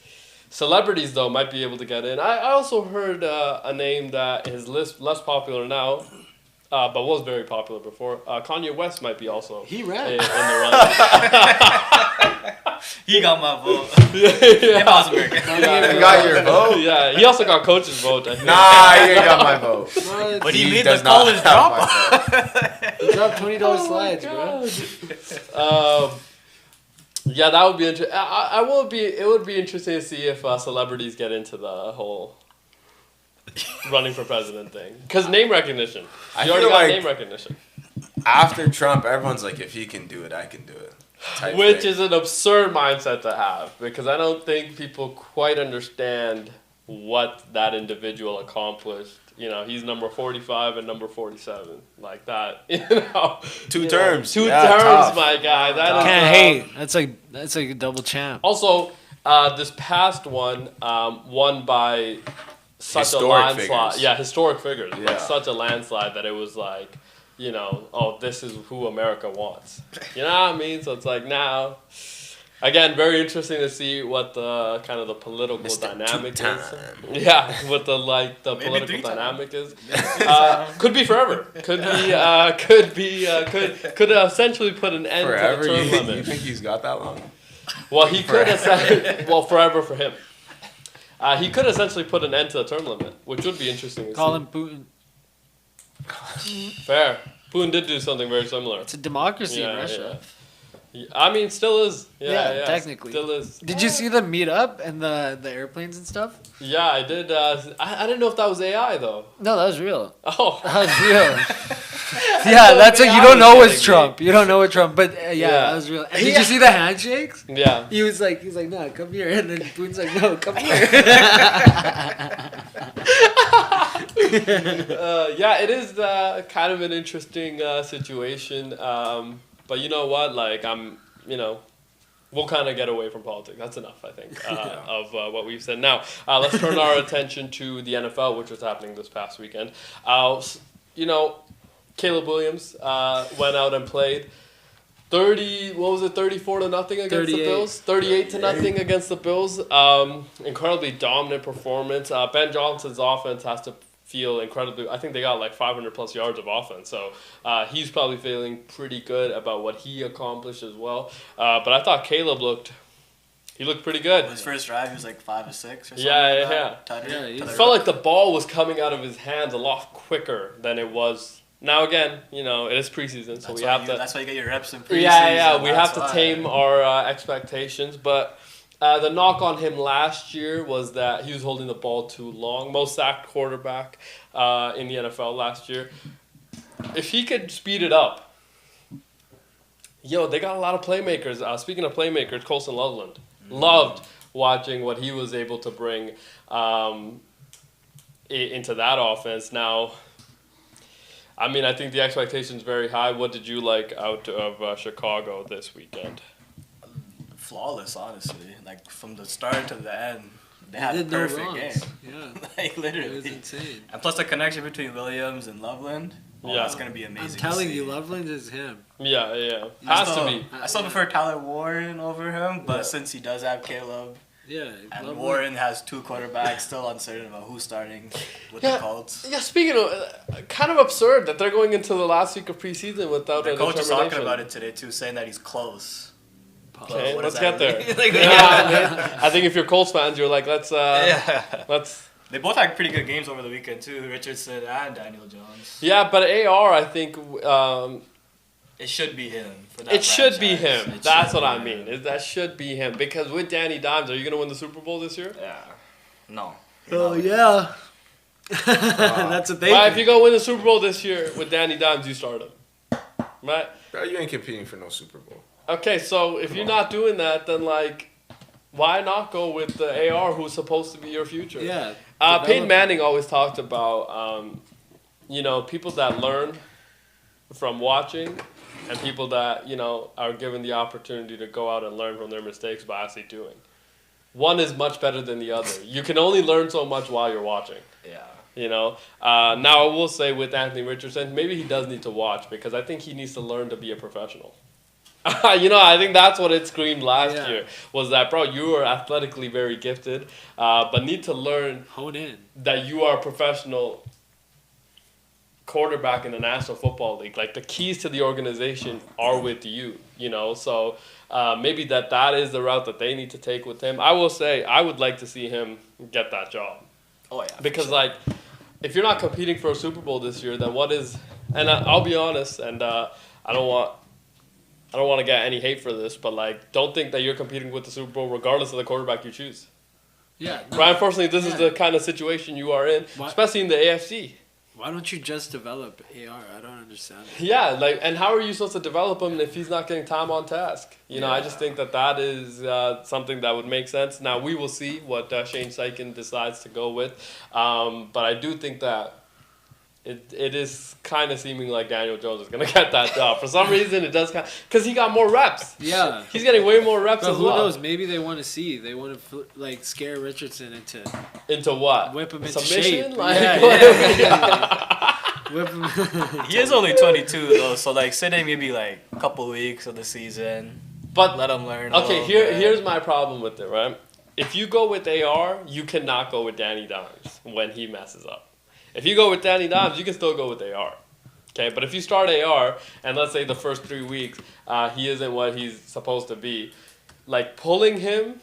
Celebrities, though, might be able to get in. I also heard a name that is less popular now, but was very popular before. Kanye West might be also he ran. In the run. He got my vote. Yeah. He got your vote? Yeah, he also got coach's vote. I think. Nah, he ain't got my vote. But he made the college drop. He dropped $20 slides, bro. Yeah, that would be interesting. It would be interesting to see if celebrities get into the whole running for president thing. Because name recognition. You already got name recognition. After Trump, everyone's like, if he can do it, I can do it. Which is an absurd mindset to have. Because I don't think people quite understand what that individual accomplished. He's number 45 and number 47. Like that, 2 terms. 2 terms, tough. My guy. Can't hate. That's like a double champ. Also, this past one, won by such historic a landslide. Figures. Yeah, historic figures. Yeah. Such a landslide that it was this is who America wants. You know what I mean? So it's now... Again, very interesting to see what the kind of the political dynamic is. Yeah, what the political dynamic is. Could be forever. Could essentially put an end forever? To the term limit. You think he's got that long? Well, he could forever for him. He could essentially put an end to the term limit, which would be interesting to Call him Putin. Fair. Putin did do something very similar. It's a democracy in Russia. Yeah. I mean, still is. Yeah, technically. Still is. Did you see them meet up and the airplanes and stuff? Yeah, I did. I didn't know if that was AI, though. No, that was real. Oh. That was real. Yeah, that's what you don't know with Trump. You don't know with Trump, but that was real. And did you see the handshakes? Yeah. He's like, no, come here. And then Boone's like, no, come here. Yeah, it is kind of an interesting situation. But you know what? Like, we'll kind of get away from politics. That's enough, I think, of what we've said. Now, let's turn our attention to the NFL, which was happening this past weekend. Caleb Williams went out and played 34-0 against the Bills? 38-0 against the Bills. Incredibly dominant performance. Ben Johnson's offense has to feel incredibly. I think they got like 500 plus yards of offense, so he's probably feeling pretty good about what he accomplished as well. But I thought Caleb looked pretty good. His first drive, he was like 5 of 6 or something. Yeah. It felt like the ball was coming out of his hands a lot quicker than it was. Now again, it is preseason, so that's why you get your reps in preseason. Yeah, we have to tame our expectations, but. The knock on him last year was that he was holding the ball too long. Most sacked quarterback in the NFL last year. If he could speed it up, they got a lot of playmakers. Speaking of playmakers, Colson Loveland. Loved watching what he was able to bring into that offense. Now, I mean, I think the expectation's very high. What did you like out of Chicago this weekend? Flawless, honestly. Like, from the start to the end, they had a perfect game. Yeah. Like, literally. It was insane. And plus the connection between Williams and Loveland. That's going to be amazing. I'm telling you, Loveland is him. Yeah. Has to be. I still prefer Tyler Warren over him, but since he does have Caleb, and Loveland. Warren has 2 quarterbacks, still uncertain about who's starting with the Colts. Yeah, speaking of, kind of absurd that they're going into the last week of preseason without the coach was talking about it today, too, saying that he's close. Okay, let's get there. I think if you're Colts fans, you're like, let's. They both had pretty good games over the weekend too, Richardson and Daniel Jones. Yeah, but AR, I think. It should be him. Should be him. That's what I mean. That should be him because with Danny Dimes, are you gonna win the Super Bowl this year? Yeah. No. Oh yeah. That's a thing. Well, if you go win the Super Bowl this year with Danny Dimes, you start him. Right. Bro, you ain't competing for no Super Bowl. Okay, so if you're not doing that, then like, why not go with the AR who's supposed to be your future? Yeah. Peyton Manning always talked about, people that learn from watching and people that, are given the opportunity to go out and learn from their mistakes by actually doing. One is much better than the other. You can only learn so much while you're watching. Yeah. Now I will say with Anthony Richardson, maybe he does need to watch because I think he needs to learn to be a professional. I think that's what it screamed last year was that, bro, you are athletically very gifted, but need to hone in that you are a professional quarterback in the National Football League. Like the keys to the organization are with you, so maybe that is the route that they need to take with him. I will say I would like to see him get that job. Oh yeah. Because if you're not competing for a Super Bowl this year, then what is? And I'll be honest, and I don't want to get any hate for this, but don't think that you're competing with the Super Bowl regardless of the quarterback you choose. Yeah. No. Right. Unfortunately, this is the kind of situation you are in, especially in the AFC. Why don't you just develop AR? I don't understand. Yeah, and how are you supposed to develop him if he's not getting time on task? I just think that is something that would make sense. Now, we will see what Shane Steichen decides to go with, but I do think that it is kind of seeming like Daniel Jones is going to get that job. For some reason, it does because he got more reps. Yeah. He's getting way more reps as well. Who knows? Maybe they want to see. They want to scare Richardson into what? Whip him into submission? shape. Whip him. He is only 22 though, so sit him maybe a couple weeks of the season. But let him learn. Okay, here's my problem with it, right? If you go with AR, you cannot go with Danny Dimes when he messes up. If you go with Danny Dimes, you can still go with AR. Okay, but if you start AR, and let's say the first 3 weeks, he isn't what he's supposed to be, pulling him,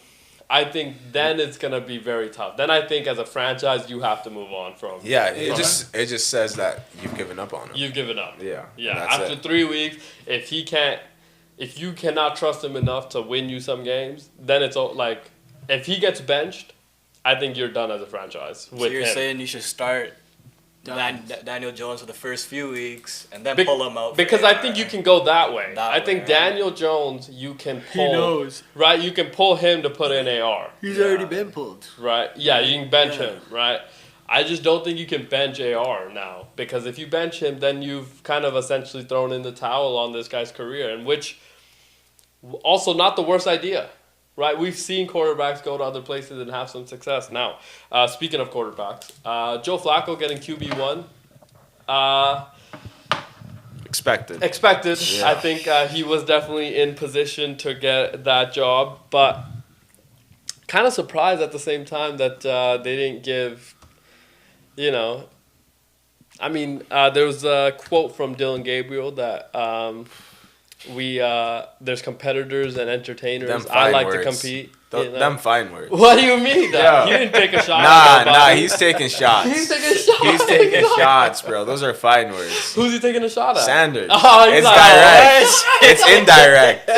I think then it's going to be very tough. Then I think as a franchise, you have to move on from him. Yeah, it just says that you've given up on him. You've given up. Yeah. Yeah, after 3 weeks, if if you cannot trust him enough to win you some games, then it's like if he gets benched, I think you're done as a franchise. So you're saying you should start Daniel Jones for the first few weeks and then pull him out. Because I think you can go that way. I think Daniel Jones, you can pull. He knows. Right? You can pull him to put in AR. He's already been pulled. Right? Yeah, you can bench him. Right? I just don't think you can bench AR now. Because if you bench him, then you've kind of essentially thrown in the towel on this guy's career. And which, also not the worst idea. Right, we've seen quarterbacks go to other places and have some success. Now, speaking of quarterbacks, Joe Flacco getting QB1. Expected. Yeah. I think he was definitely in position to get that job, but kind of surprised at the same time that they didn't give, I mean, there was a quote from Dylan Gabriel that there's competitors and entertainers. I like to compete. Them fine words. What do you mean? That? He didn't take a shot. Nah, he's taking shots. He's taking shots, bro. Those are fine words. Who's he taking a shot at? Sanders. Oh, it's direct. It's indirect.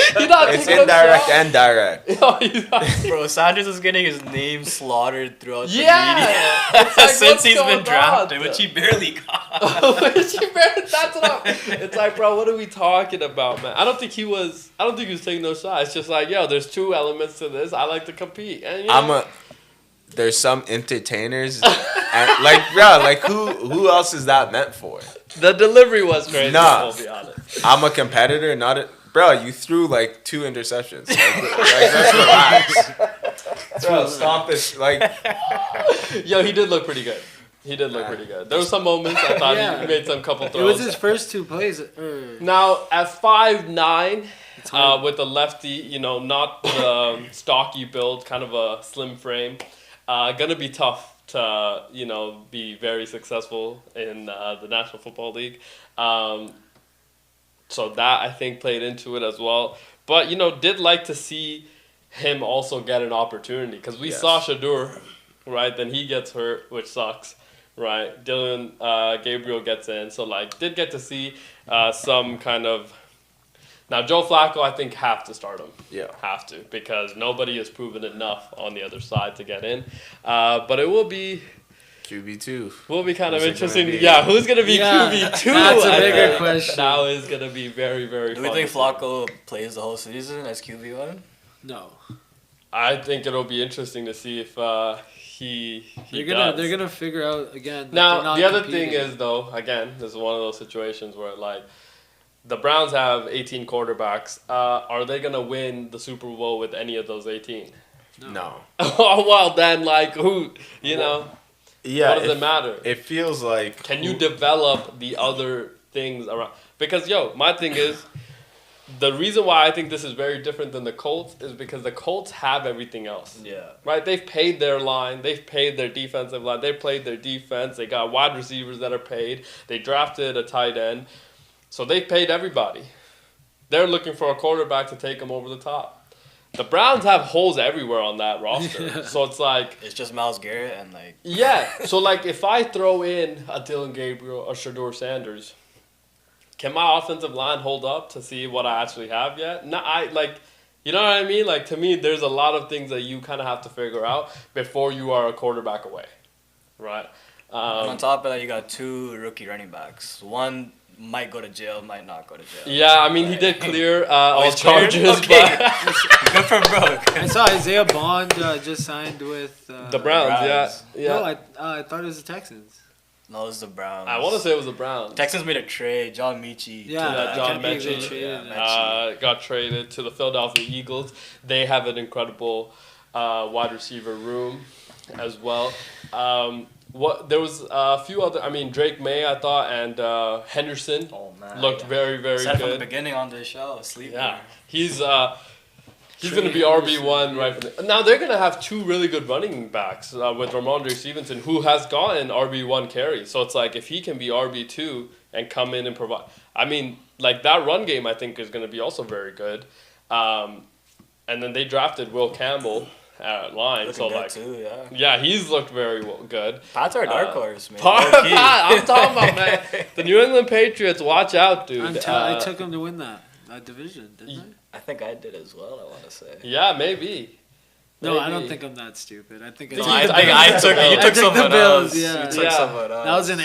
It's indirect and direct. Bro, Sanders is getting his name slaughtered throughout the media since he's been drafted, which he barely got. That's what it's like, bro. What are we talking about, man? I don't think he was taking no shots. It's just like, yo, there's two elements to this. I like to compete, and there's some entertainers, and who else is that meant for? The delivery was crazy. Nah, I'll be honest. I'm a competitor, bro. You threw 2 interceptions. Let's relax. Bro, stop this. Yo, he did look pretty good. There were some moments I thought he made some couple throws. It was his first 2 plays. Now at 5'9", with a lefty, not the stocky build, kind of a slim frame, gonna be tough to be very successful in the National Football League. So that I think played into it as well. But did like to see him also get an opportunity because we saw Shadur, right? Then he gets hurt, which sucks. Right, Dylan Gabriel gets in, so did get to see some kind of. Now Joe Flacco, I think have to start him. Yeah, have to because nobody has proven enough on the other side to get in. But it will be QB2. Will be kind of interesting. Who's gonna be QB2? That's a bigger question. Now is gonna be very very. Do we think Flacco plays the whole season as QB1? No. I think it'll be interesting to see if. They're gonna figure out again. Now the other thing is though, again, this is one of those situations where the Browns have 18 quarterbacks. Are they gonna win the Super Bowl with any of those 18? No. Oh well, then who? Yeah. What does it matter? It feels like. Can you develop the other things around? Because my thing is. The reason why I think this is very different than the Colts is because the Colts have everything else. Yeah. Right? They've paid their line. They've paid their defensive line. They've played their defense. They got wide receivers that are paid. They drafted a tight end. So they've paid everybody. They're looking for a quarterback to take them over the top. The Browns have holes everywhere on that roster. So it's it's just Myles Garrett and Yeah. So if I throw in a Dylan Gabriel or Shadur Sanders, can my offensive line hold up to see what I actually have yet? No, you know what I mean? To me, there's a lot of things that you kind of have to figure out before you are a quarterback away, right? And on top of that, you got 2 rookie running backs. One might go to jail, might not go to jail. Yeah, I mean, he did clear all charges. Okay. Good for Brooke. I saw Isaiah Bond just signed with the Browns. Yeah. No, I thought it was the Texans. No, it was the Browns. I want to say it was the Browns. Texans made a trade. John Mechie. Yeah, John Mechie got traded to the Philadelphia Eagles. They have an incredible wide receiver room as well. There was a few other. I mean, Drake May, I thought, and Henderson looked very, very Said good. from the beginning on the show, sleeper. Yeah, he's going to be RB1 right from the, now they're going to have 2 really good running backs with Ramondre Stevenson, who has gotten RB1 carry. So it's if he can be RB2 and come in and provide. I mean, that run game I think is going to be also very good. And then they drafted Will Campbell at line. Looking good too, yeah. He's looked very good. Pats are a dark horse, man. I'm talking about, man. The New England Patriots, watch out, dude. I took them to win that. division, didn't I? I think I did as well. I want to say. Yeah, maybe. No, I don't think I'm that stupid. I think I took you took someone else. Yeah. You took someone else. That was an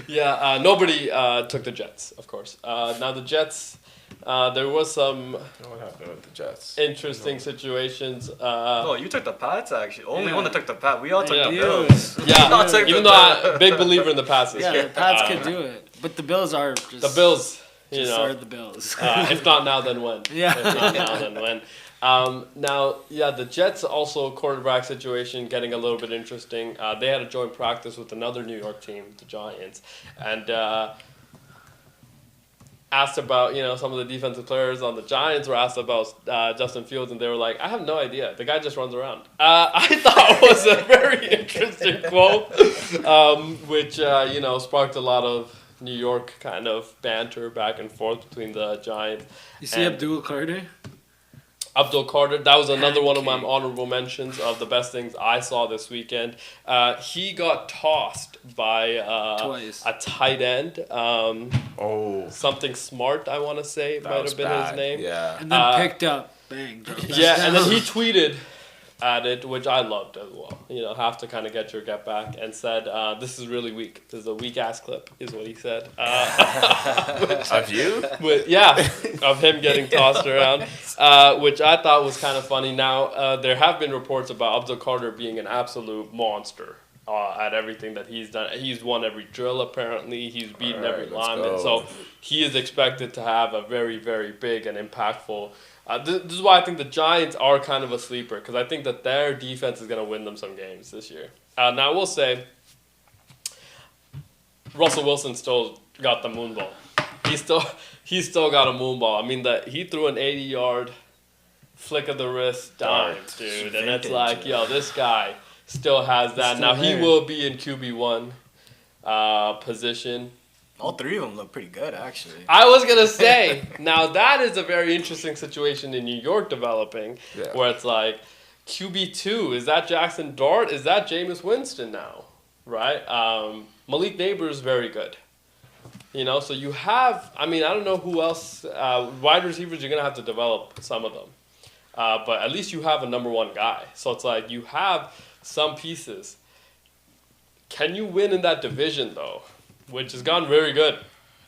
Yeah. Nobody took the Jets, of course. Now the Jets, there was some. What happened with the Jets? Interesting situations. No, you took the Pats actually. Only one that took the Pats. We all took the Bills. Yeah, even though I'm a big believer in the Pats this year. The Pats could do it, but the Bills are just the Bills. Are the Bills. If not now, then when? Yeah. If not now, then when? The Jets also quarterback situation getting a little bit interesting. They had a joint practice with another New York team, the Giants, and asked about some of the defensive players on the Giants were asked about Justin Fields, and they were like, "I have no idea. The guy just runs around." I thought it was a very interesting quote, which sparked a lot of New York kind of banter back and forth between the Giants. You see Abdul Carter? Abdul Carter, that was another one of my honorable mentions of the best things I saw this weekend. He got tossed by twice. A tight end. Something Smart, I want to say, might have been his name. Yeah. And then picked up. Bang. Yeah, and then he tweeted at it, which I loved as well. Have to kind of get your get back, and said, "This is really weak. This is a weak ass clip," is what he said. Of you? Of him getting tossed around, which I thought was kind of funny. Now there have been reports about Abdul Carter being an absolute monster at everything that he's done. He's won every drill apparently. He's beaten every lineman, so he is expected to have a very, very big and impactful. This is why I think the Giants are kind of a sleeper, because I think that their defense is going to win them some games this year. Now, I will say, Russell Wilson still got the moon ball. He's still got a moon ball. I mean, he threw an 80-yard flick of the wrist dime, dude. And it's like, this guy still has that. Now, he will be in QB1 position. All three of them look pretty good, actually. I was going to say, now that is a very interesting situation in New York developing, where it's like, QB2, is that Jackson Dart? Is that Jameis Winston now? Right? Malik Neighbors is very good. So you have, I don't know who else, wide receivers, you're going to have to develop some of them. But at least you have a number one guy. So it's like, you have some pieces. Can you win in that division, though? Which has gone very good.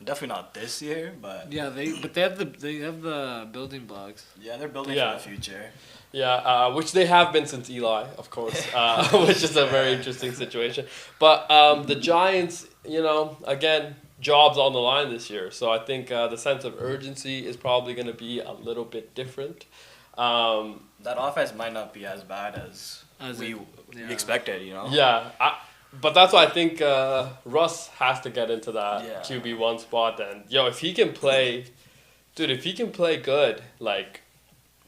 Definitely not this year, but they have the building blocks. Yeah, they're building for the future. Yeah, which they have been since Eli, of course, which is a very interesting situation. But the Giants, again, jobs on the line this year, so I think the sense of urgency is probably going to be a little bit different. That offense might not be as bad as we expected, Yeah. But that's why I think Russ has to get into that QB1 spot. Then, if he can play, good, like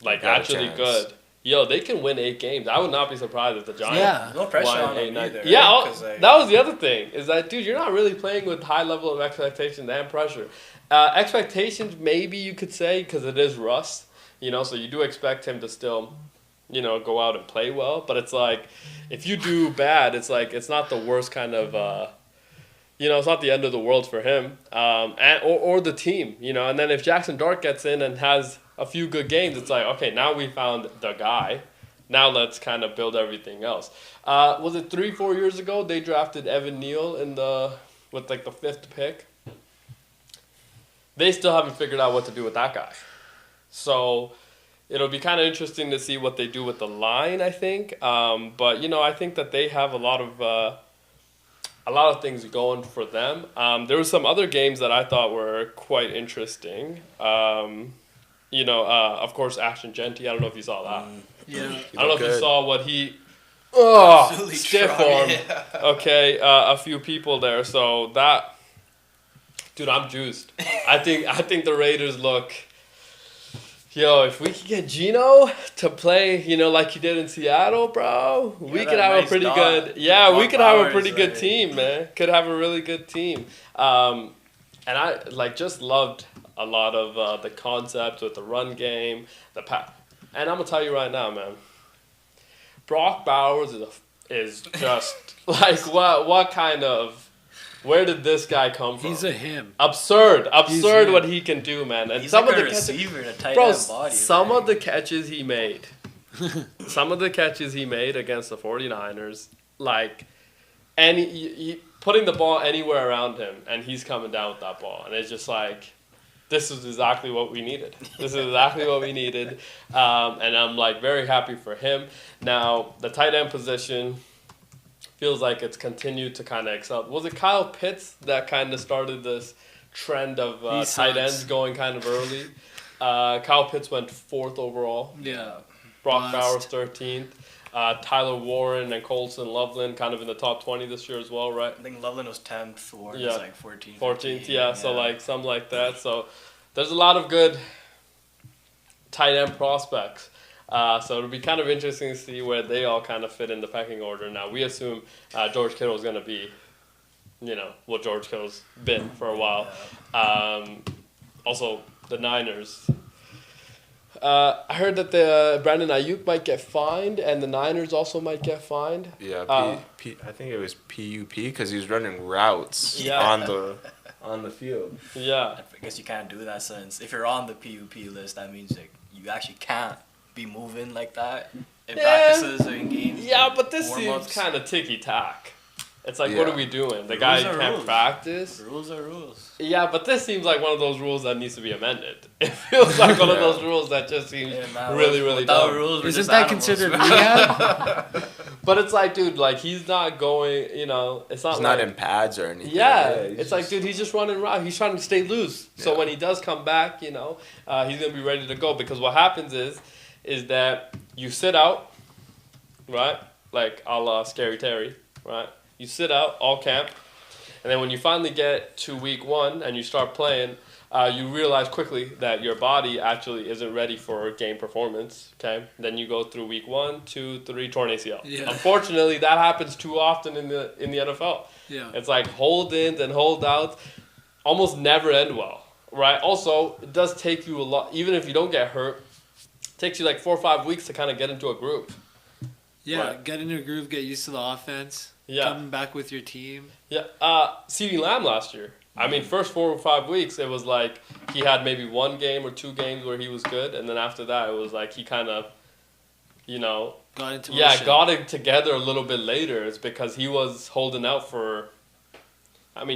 actually good, they can win 8 games. I would not be surprised if the Giants no pressure on them either. That was the other thing, is that, dude, you're not really playing with high level of expectations and pressure. Expectations, maybe you could say, because it is Russ, so you do expect him to still go out and play well, but it's like, if you do bad, it's like, it's not the worst kind of, it's not the end of the world for him, or the team, and then if Jackson Dart gets in and has a few good games, it's like, okay, now we found the guy, now let's kind of build everything else. Was it 3-4 years ago, they drafted Evan Neal with like the 5th pick? They still haven't figured out what to do with that guy. So it'll be kind of interesting to see what they do with the line, I think. But I think that they have a lot of things going for them. There were some other games that I thought were quite interesting. Of course, Ashton Genty. I don't know if you saw that. I don't know if you saw what he. Stiff arm. Yeah. Okay, a few people there. So that, dude, I'm juiced. I think the Raiders look. If we could get Geno to play, like he did in Seattle, bro, we could have a pretty good. Yeah, we could have a pretty good team, man. Could have a really good team. And I just loved a lot of the concepts with the run game, the pass. And I'm gonna tell you right now, man. Brock Bowers is just like what kind of Where did this guy come from? He's a him. Absurd what he can do, man. And he's some like of a the receiver in a tight bro, end body. some of the catches he made, against the 49ers, like, putting the ball anywhere around him, and he's coming down with that ball, and it's just like, this is exactly what we needed. And I'm like very happy for him. Now the tight end position feels like it's continued to kind of excel. Was it Kyle Pitts that kind of started this trend of tight ends going kind of early? Kyle Pitts went 4th overall. Yeah. Brock Bowers 13th. Tyler Warren and Colson Loveland kind of in the top 20 this year as well, right? I think Loveland was 10th, Warren was like 14th. 14th, yeah, so like something like that. So there's a lot of good tight end prospects. So it'll be kind of interesting to see where they all kind of fit in the pecking order. Now, we assume George Kittle is going to be, what George Kittle's been for a while. Also, the Niners. I heard that the Brandon Ayuk might get fined, and the Niners also might get fined. Yeah, I think it was PUP because he was running routes on the field. Yeah, I guess you can't do that since if you're on the PUP list, that means like you actually can't be moving like that in practices or in games. Yeah, but this seems kind of ticky-tack. It's like, what are we doing? The guy can't practice? Rules are rules. Yeah, but this seems like one of those rules that needs to be amended. It feels like one of those rules that just seems really dumb. Rules, isn't that considered rehab? But it's like, dude, like, he's not going, it's not he's like... not in pads or anything. Yeah, it's like, dude, he's just running around. He's trying to stay loose. Yeah. So when he does come back, he's going to be ready to go. Because what happens is that you sit out, right? Like, a la Scary Terry, right? You sit out all camp, and then when you finally get to week 1 and you start playing, you realize quickly that your body actually isn't ready for game performance, okay? Then you go through week 1, 2, 3, torn ACL. Yeah. Unfortunately, that happens too often in the NFL. Yeah. It's like hold-ins and hold-outs almost never end well, right? Also, it does take you a lot, even if you don't get hurt, it takes you like 4 or 5 weeks to kind of get into a groove. Yeah, right. Get into a groove, get used to the offense. Yeah. Coming back with your team. Yeah. CeeDee Lamb last year. I mean, first 4 or 5 weeks, it was like he had maybe 1 game or 2 games where he was good. And then after that, it was like he kind of, got into got it together a little bit later. It's because he was holding out for,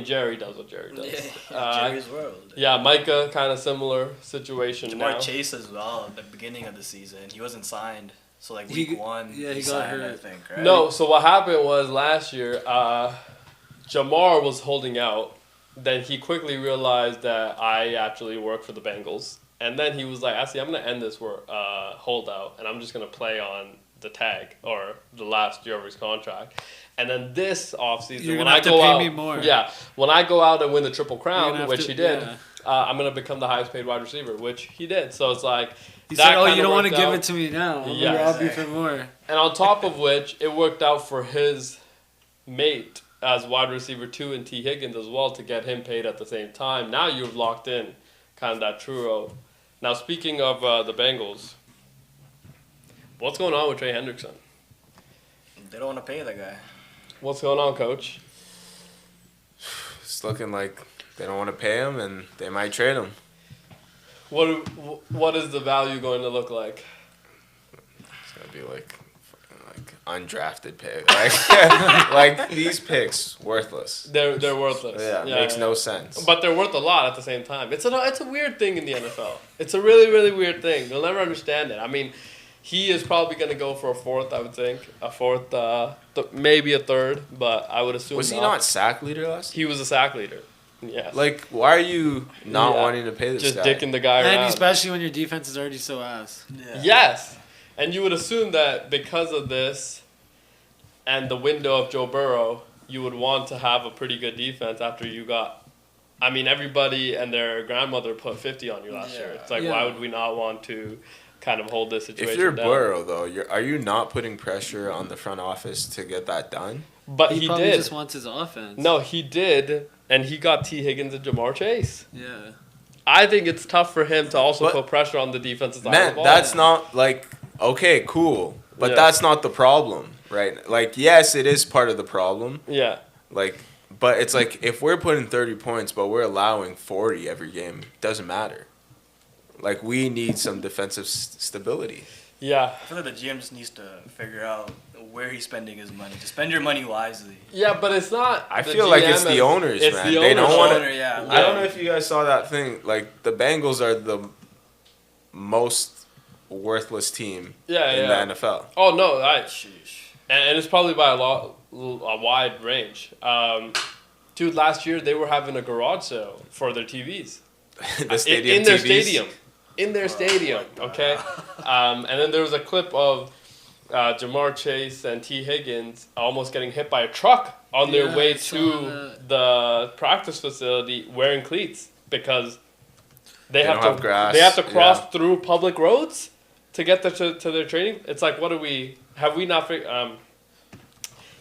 Jerry does what Jerry does. Jerry's world. Yeah, Micah, kind of similar situation Jamar Chase as well at the beginning of the season. He wasn't signed. So, like, week 1, he got hurt, I think, right? No, so what happened was last year, Jamar was holding out. Then he quickly realized that I actually work for the Bengals. And then he was like, actually, I'm going to end this holdout, and I'm just going to play on the tag or the last year of his contract. And then this offseason, when I go out, when I go out and win the Triple Crown, which he did, I'm going to become the highest paid wide receiver, which he did. So it's like, he said, you don't want to give it to me now. Yeah. I'll be for more. And on top of which, it worked out for his mate as wide receiver 2 and T. Higgins as well to get him paid at the same time. Now you've locked in kind of that trio. Now, speaking of the Bengals, what's going on with Trey Hendrickson? They don't want to pay the guy. What's going on, Coach? It's looking like they don't want to pay him, and they might trade him. What is the value going to look like? It's going to be like undrafted pick. Like these picks, worthless. They're worthless. Yeah, makes no sense. But they're worth a lot at the same time. It's a weird thing in the NFL. It's a really, really weird thing. You'll never understand it. I mean, he is probably going to go for a 4th, I would think. A 4th, maybe a 3rd, but I would assume Was he not sack leader last? He was a sack leader. Yeah. Like, why are you not wanting to pay this just guy? Just dicking the guy around. And especially when your defense is already so ass. Yeah. Yes. And you would assume that because of this and the window of Joe Burrow, you would want to have a pretty good defense after you got... everybody and their grandmother put 50 on you last year. It's like, why would we not want to kind of hold this situation down? If you're Burrow, though, are you not putting pressure on the front office to get that done? But he probably did. Just wants his offense. No, he did, and he got T. Higgins and Jamar Chase. Yeah. I think it's tough for him to also put pressure on the defensive side of the ball. That's not, okay, cool, but that's not the problem, right? Like, yes, it is part of the problem. Yeah. But it's like if we're putting 30 points, but we're allowing 40 every game, it doesn't matter. Like we need some defensive stability. Yeah. I feel like the GM just needs to figure out where he's spending his money. To spend your money wisely. Yeah, but it's not. I feel like it's the owners, man. They don't want to. Yeah. I don't know if you guys saw that thing. Like the Bengals are the most worthless team in the NFL. Oh no, and it's probably by a wide range. Dude, last year they were having a garage sale for their TVs. The stadium in their stadium. In their stadium, okay? And then there was a clip of Jamar Chase and T. Higgins almost getting hit by a truck on their way to the practice facility wearing cleats because they have to cross through public roads to get to their training. It's like, have we not figured...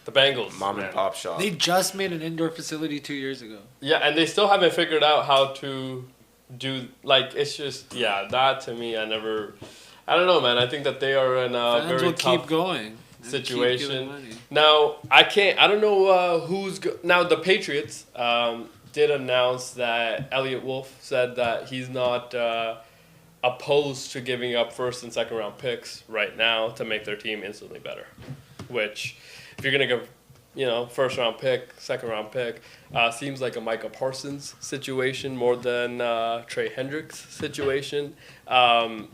the Bengals. Mom and pop shop. They just made an indoor facility 2 years ago. Yeah, and they still haven't figured out how to do, like, it's just, that to me, I don't know, man. I think that they are in a Fans very will tough keep going. situation. Now, I don't know now the Patriots did announce that Elliott Wolf said that he's not opposed to giving up first and second round picks right now to make their team instantly better, which... If you're going to give, first round pick, second round pick, seems like a Micah Parsons situation more than Trey Hendricks situation. I'm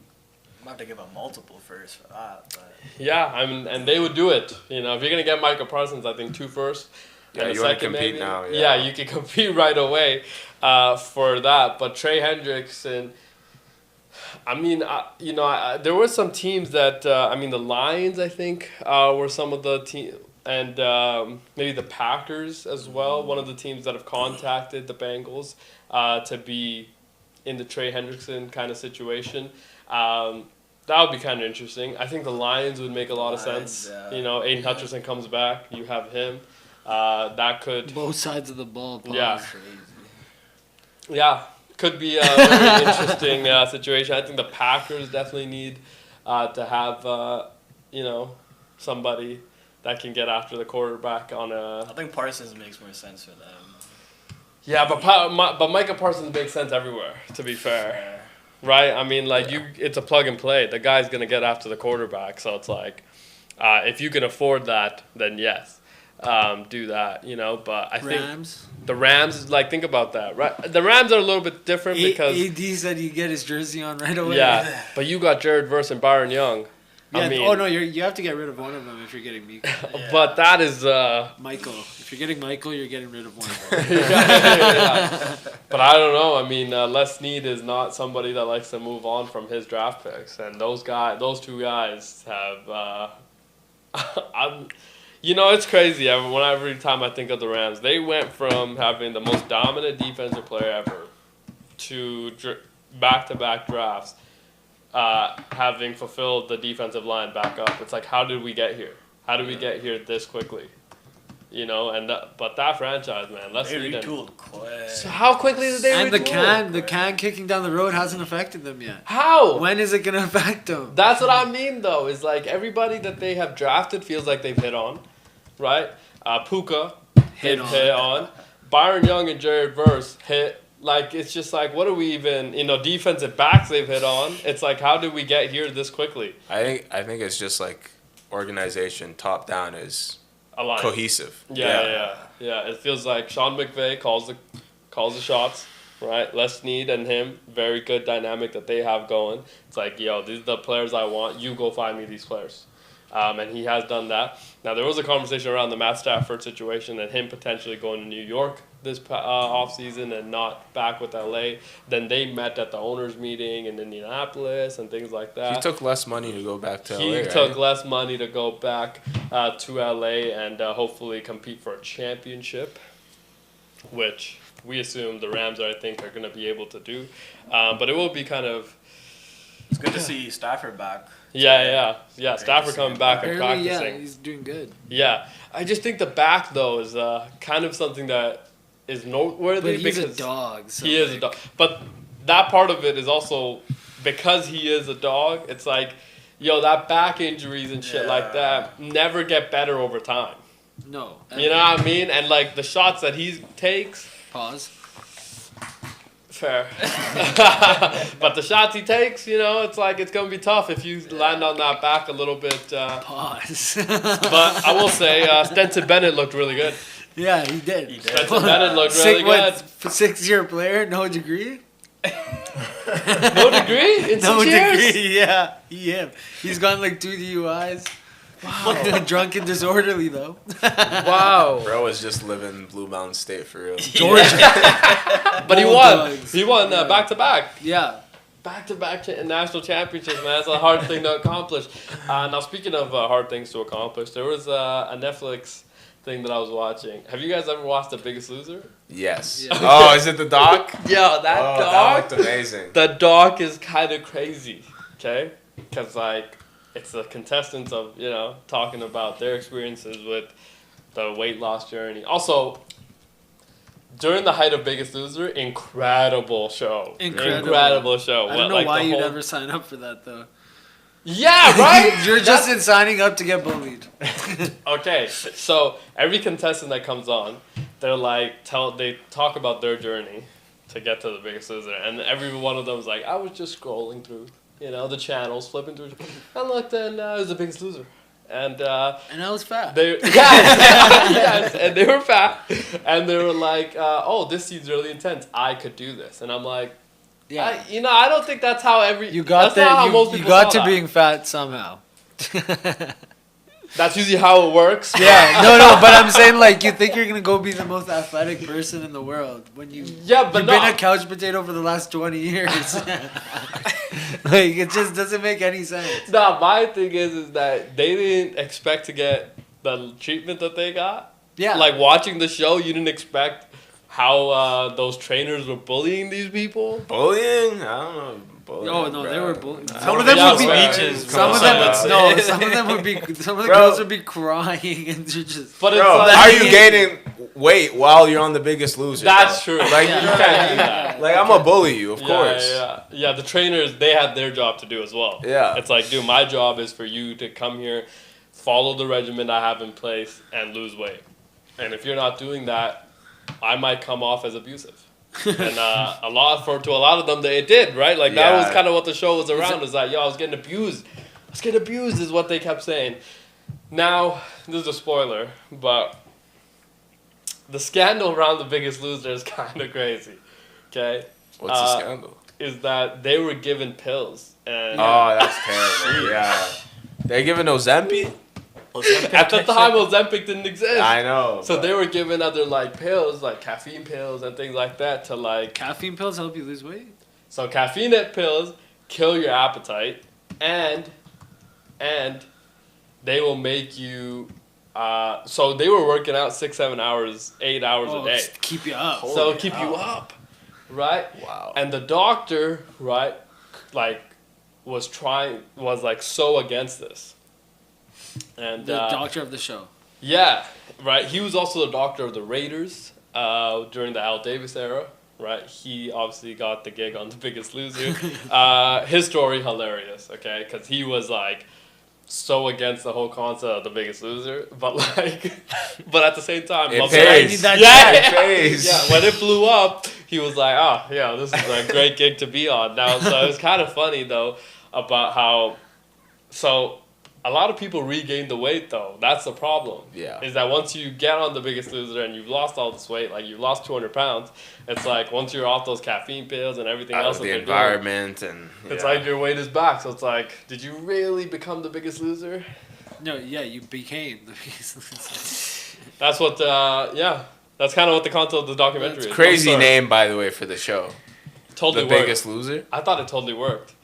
about to give up multiple first for that. But. Yeah, and they would do it. If you're going to get Micah Parsons, I think 2 first. Yeah, and you want to compete maybe. now. Yeah, you can compete right away for that. But Trey Hendricks and... there were some teams that, the Lions, I think, were some of the teams, and maybe the Packers as well, one of the teams that have contacted the Bengals to be in the Trey Hendrickson kind of situation. That would be kind of interesting. I think the Lions would make a lot of sense. Aiden Hutchinson comes back, you have him. That could... Both sides of the ball. Yeah. Yeah. Could be a very interesting situation. I think the Packers definitely need to have, somebody that can get after the quarterback on a... I think Parsons makes more sense for them. Yeah, but Micah Parsons makes sense everywhere, to be fair. Right? It's a plug and play. The guy's going to get after the quarterback, so it's like, if you can afford that, then yes. Do that, but I think the Rams, think about that, right? The Rams are a little bit different because... AD said you get his jersey on right away. Yeah, but you got Jared Verse and Byron Young. Yeah, you have to get rid of one of them if you're getting Miko. Yeah. But that is... Michael. If you're getting Michael, you're getting rid of one. Yeah. But I don't know. Les Snead is not somebody that likes to move on from his draft picks. And those two guys have... it's crazy. Every time I think of the Rams, they went from having the most dominant defensive player ever to back-to-back drafts, having fulfilled the defensive line back up. It's like, how did we get here? How did we get here this quickly? But that franchise, man, let's they retooled quick. So how quickly did they retool? And the can kicking down the road hasn't affected them yet. How? When is it gonna affect them? That's what I mean, though. Is like everybody that they have drafted feels like they've hit on, right? Puka hit on. Byron Young and Jared Verse hit. Like, it's just like, what are we even, defensive backs they've hit on. It's like, how did we get here this quickly? I think it's just like organization top down is aligned. Cohesive. Yeah. It feels like Sean McVay calls the shots, right? Les Snead and him, very good dynamic that they have going. It's like, these are the players I want. You go find me these players. And he has done that. Now, there was a conversation around the Matt Stafford situation and him potentially going to New York this offseason and not back with LA. Then they met at the owners' meeting in Indianapolis and things like that. He took less money to go back to LA, He took less money to go back to LA and hopefully compete for a championship, which we assume the Rams, I think, are going to be able to do. But it will be kind of... It's good to see Stafford back. Yeah. Stafford coming back and practicing. Yeah, he's doing good. Yeah. I just think the back, though, is kind of something that is noteworthy. But he's a dog. So he is a dog. But that part of it is also because he is a dog, it's like, that back injuries and shit like that never get better over time. No. You know what I mean? And like the shots that he takes. Pause. Fair. But the shots he takes, you know, it's like it's gonna be tough if you land on that back a little bit. Pause. But I will say, Stenson Bennett looked really good. Yeah, he did. Stenson Bennett looked really good. 6-year player, no degree. No degree? In No 6 years? degree. Yeah, he's gotten like 2 DUIs. Wow. Drunk and disorderly though. Wow. Bro was just living Blue Mountain State for real. Georgia. But he won. He won back to back. Yeah. Back-to-back national championships, man. That's a hard thing to accomplish. Now, speaking of hard things to accomplish, there was a Netflix thing that I was watching. Have you guys ever watched The Biggest Loser? Yes. Yeah. Oh, is it the doc? Yeah, that doc. That looked amazing. The doc is kind of crazy, okay? Because, like, it's the contestants of, you know, talking about their experiences with the weight loss journey. Also, during the height of Biggest Loser, incredible show. Incredible show. I don't know why you'd ever sign up for that, though. Yeah, right? You're just in signing up to get bullied. Okay, so every contestant that comes on, they're like, they talk about their journey to get to the Biggest Loser. And every one of them is like, I was just scrolling through, you know, the channels, flipping through. I looked and it was The Biggest Loser. And I was fat. Yes, and they were fat, and they were like, "Oh, this seems really intense. I could do this." And I'm like, "Yeah, I don't think that's how you got there. You got to being fat somehow." That's usually how it works. Yeah, no, but I'm saying like you think you're gonna go be the most athletic person in the world when you've been a couch potato for the last 20 years. Like it just doesn't make any sense. No, my thing is that they didn't expect to get the treatment that they got. Yeah, like watching the show, you didn't expect how those trainers were bullying these people. Bullying? I don't know. No, they were bullying. Some of them would be Some of them would be. Some of the girls would be crying and just. But how are you gaining weight while you're on The Biggest Loser? That's true. Like you can't do that. Like I'm gonna bully you, of course. Yeah. The trainers, they had their job to do as well. Yeah. It's like, dude, my job is for you to come here, follow the regimen I have in place, and lose weight. And if you're not doing that, I might come off as abusive. And to a lot of them, it did, right? Like that was kind of what the show was around. Was like, yo, I was getting abused. Is what they kept saying. Now, this is a spoiler, but the scandal around The Biggest Loser is kind of crazy. Okay. What's the scandal? Is that they were given pills. And oh, that's terrible. Yeah. They're giving Ozempic? At the time, Ozempic didn't exist. I know. So they were given other like pills, like caffeine pills and things like that to like. Caffeine pills help you lose weight? So caffeine pills kill your appetite, and they will make you. So they were working out 6-7 hours, 8 hours a day. Keep you up. So keep you up, right? Wow. And the doctor, right, like, was like so against this. And the doctor of the show. Yeah, right. He was also the doctor of the Raiders during the Al Davis era, right? He obviously got the gig on The Biggest Loser. His story hilarious, okay? Because he was like so against the whole concept of The Biggest Loser, but at the same time, it pays. It pays. Yeah, when it blew up, he was like, "Oh, yeah, this is a great gig to be on." Now, so it was kind of funny though about how a lot of people regain the weight, though. That's the problem. Yeah. Is that once you get on The Biggest Loser and you've lost all this weight, like you've lost 200 pounds, it's like once you're off those caffeine pills and everything else that the they're environment doing, and it's like your weight is back. So it's like, did you really become The Biggest Loser? No, yeah, you became The Biggest Loser. That's what, that's kind of what the concept of the documentary is. Crazy name, by the way, for the show. Totally The worked. Biggest Loser? I thought it totally worked.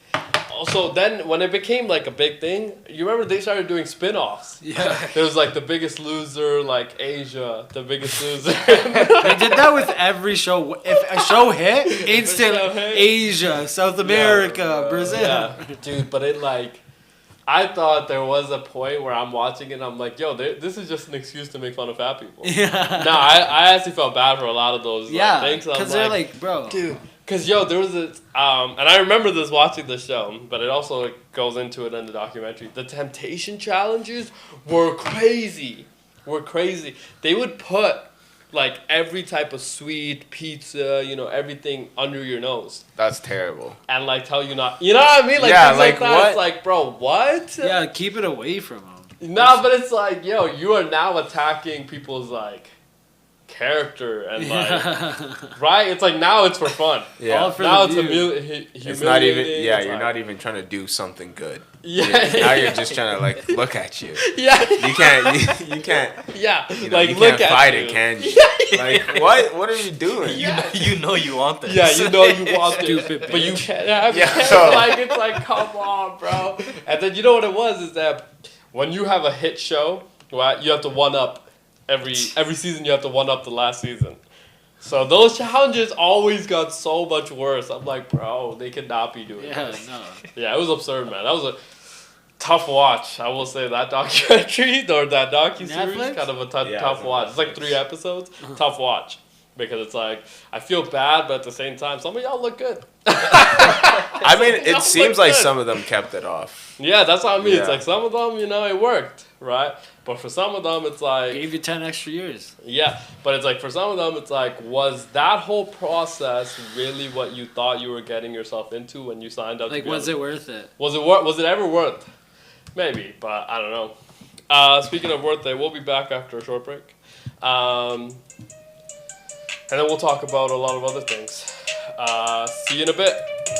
Also, then when it became like a big thing, you remember they started doing spin-offs. Yeah. There was like The Biggest Loser, like Asia, The Biggest Loser. They did that with every show. If a show hit, instant Asia, South America, Brazil. Yeah, dude, but it like, I thought there was a point where I'm watching it and I'm like, yo, this is just an excuse to make fun of fat people. Yeah. No, I actually felt bad for a lot of those things. Because they're like, bro. Dude. Because, yo, there was a, and I remember this watching the show, but it also goes into it in the documentary. The temptation challenges were crazy. were crazy. They would put like every type of sweet pizza, everything under your nose. That's terrible. And like tell you not, you know what I mean? Like yeah, things like that. what? It's like, bro, what? Yeah, keep it away from them. Nah, but it's like, yo, you are now attacking people's like character and like right. It's like now it's for fun. Yeah. All for now it's humiliating. It's not even. Yeah, you're not even trying to do something good. Yeah. Now you're just trying to like look at you. Yeah. You can't. You can't. Yeah. Like you can't fight it, can you? Like what? What are you doing? You know you want this. Yeah, you know you want this, Stupid but you can't have it. Yeah. Like it's like come on, bro. And then you know what it was is that when you have a hit show, right? You have to one up. Every season you have to one up the last season. So those challenges always got so much worse. I'm like, bro, they cannot be doing this. No. Yeah, it was absurd, man. That was a tough watch. I will say that documentary or that docuseries, kind of a tough watch. It's like 3 episodes. Tough watch. Because it's like, I feel bad, but at the same time, some of y'all look good. I mean, it seems like some of them kept it off. Yeah, that's what I mean. Yeah. It's like some of them, it worked, right? But for some of them, it's like... Gave you 10 extra years. Yeah, but it's like for some of them, it's like, was that whole process really what you thought you were getting yourself into when you signed up? Like, was it worth it? Was it ever worth? Maybe, but I don't know. Speaking of worth it, we'll be back after a short break. And then we'll talk about a lot of other things. See you in a bit.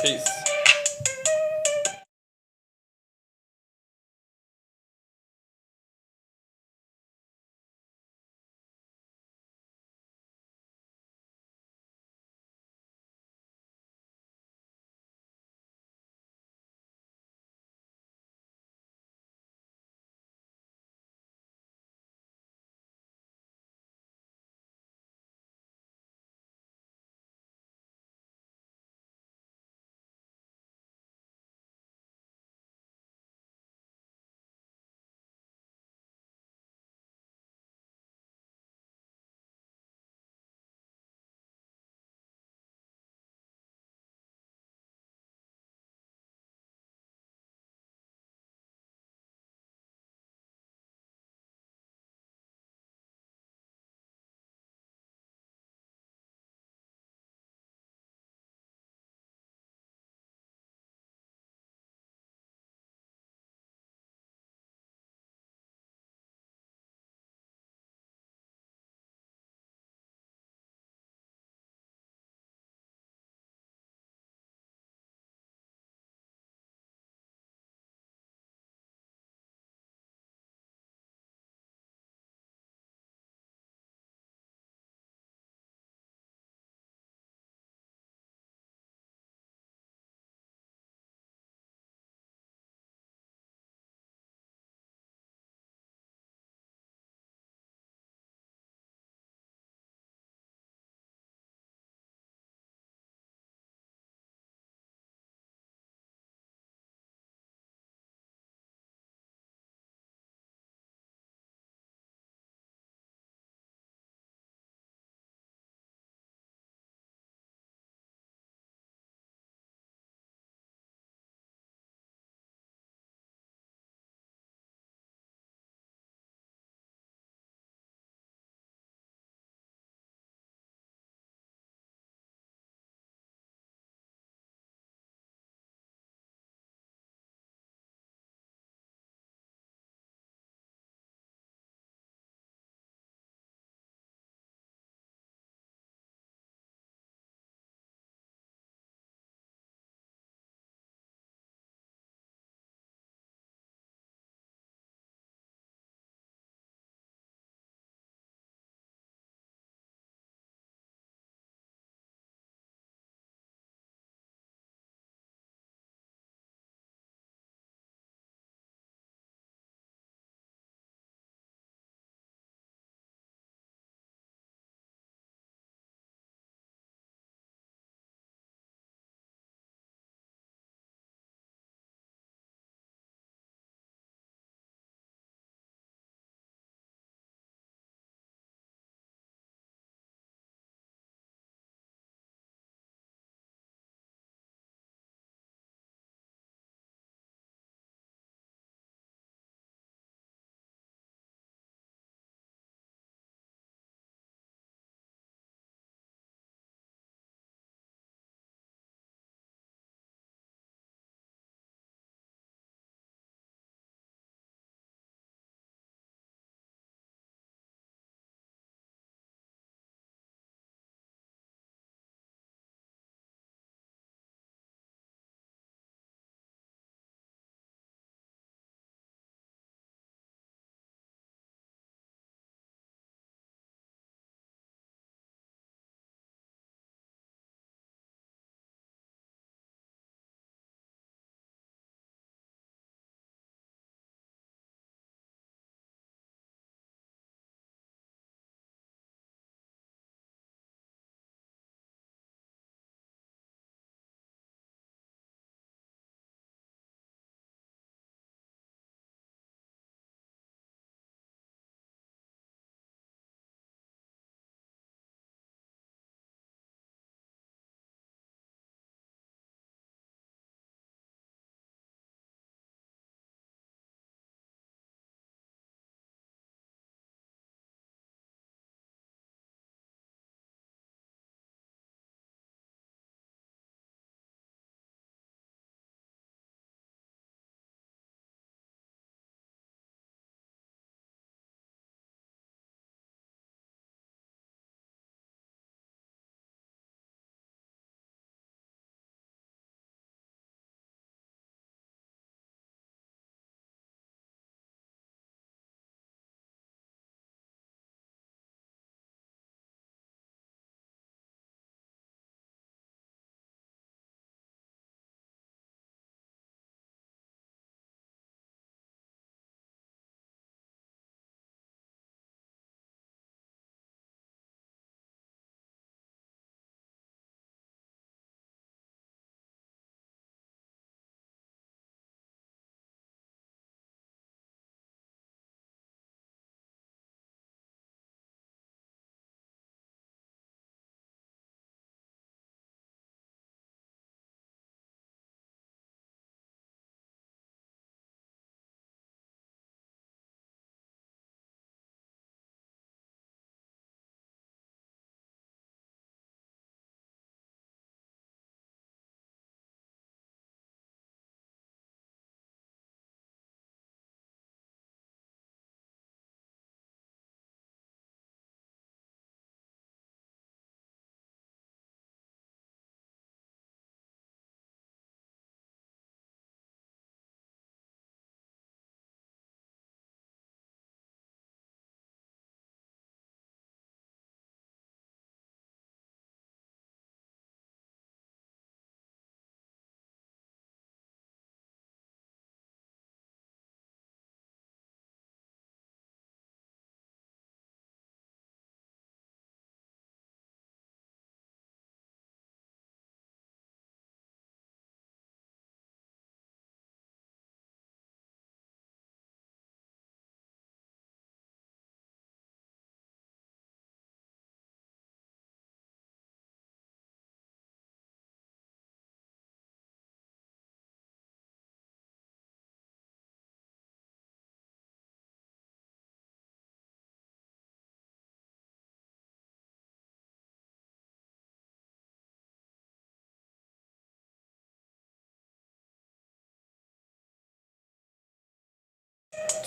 Peace.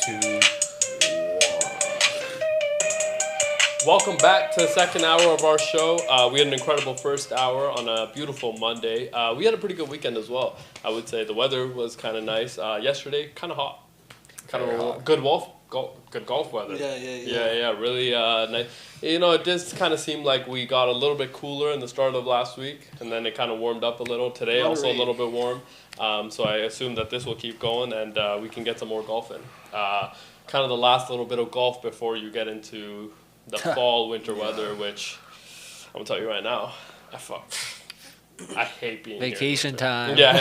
2, 1. Welcome back to the second hour of our show. We had an incredible first hour on a beautiful Monday. We had a pretty good weekend as well. I would say the weather was kind of nice. Yesterday, kind of hot. Kind of good golf weather. Yeah. Really nice. You know, it just kind of seemed like we got a little bit cooler in the start of last week, and then it kind of warmed up a little. Today, also a little bit warm. So I assume that this will keep going, and we can get some more golf in. Kind of the last little bit of golf before you get into the fall, winter weather, which I'm going to tell you right now, I hate being vacation time. Yeah.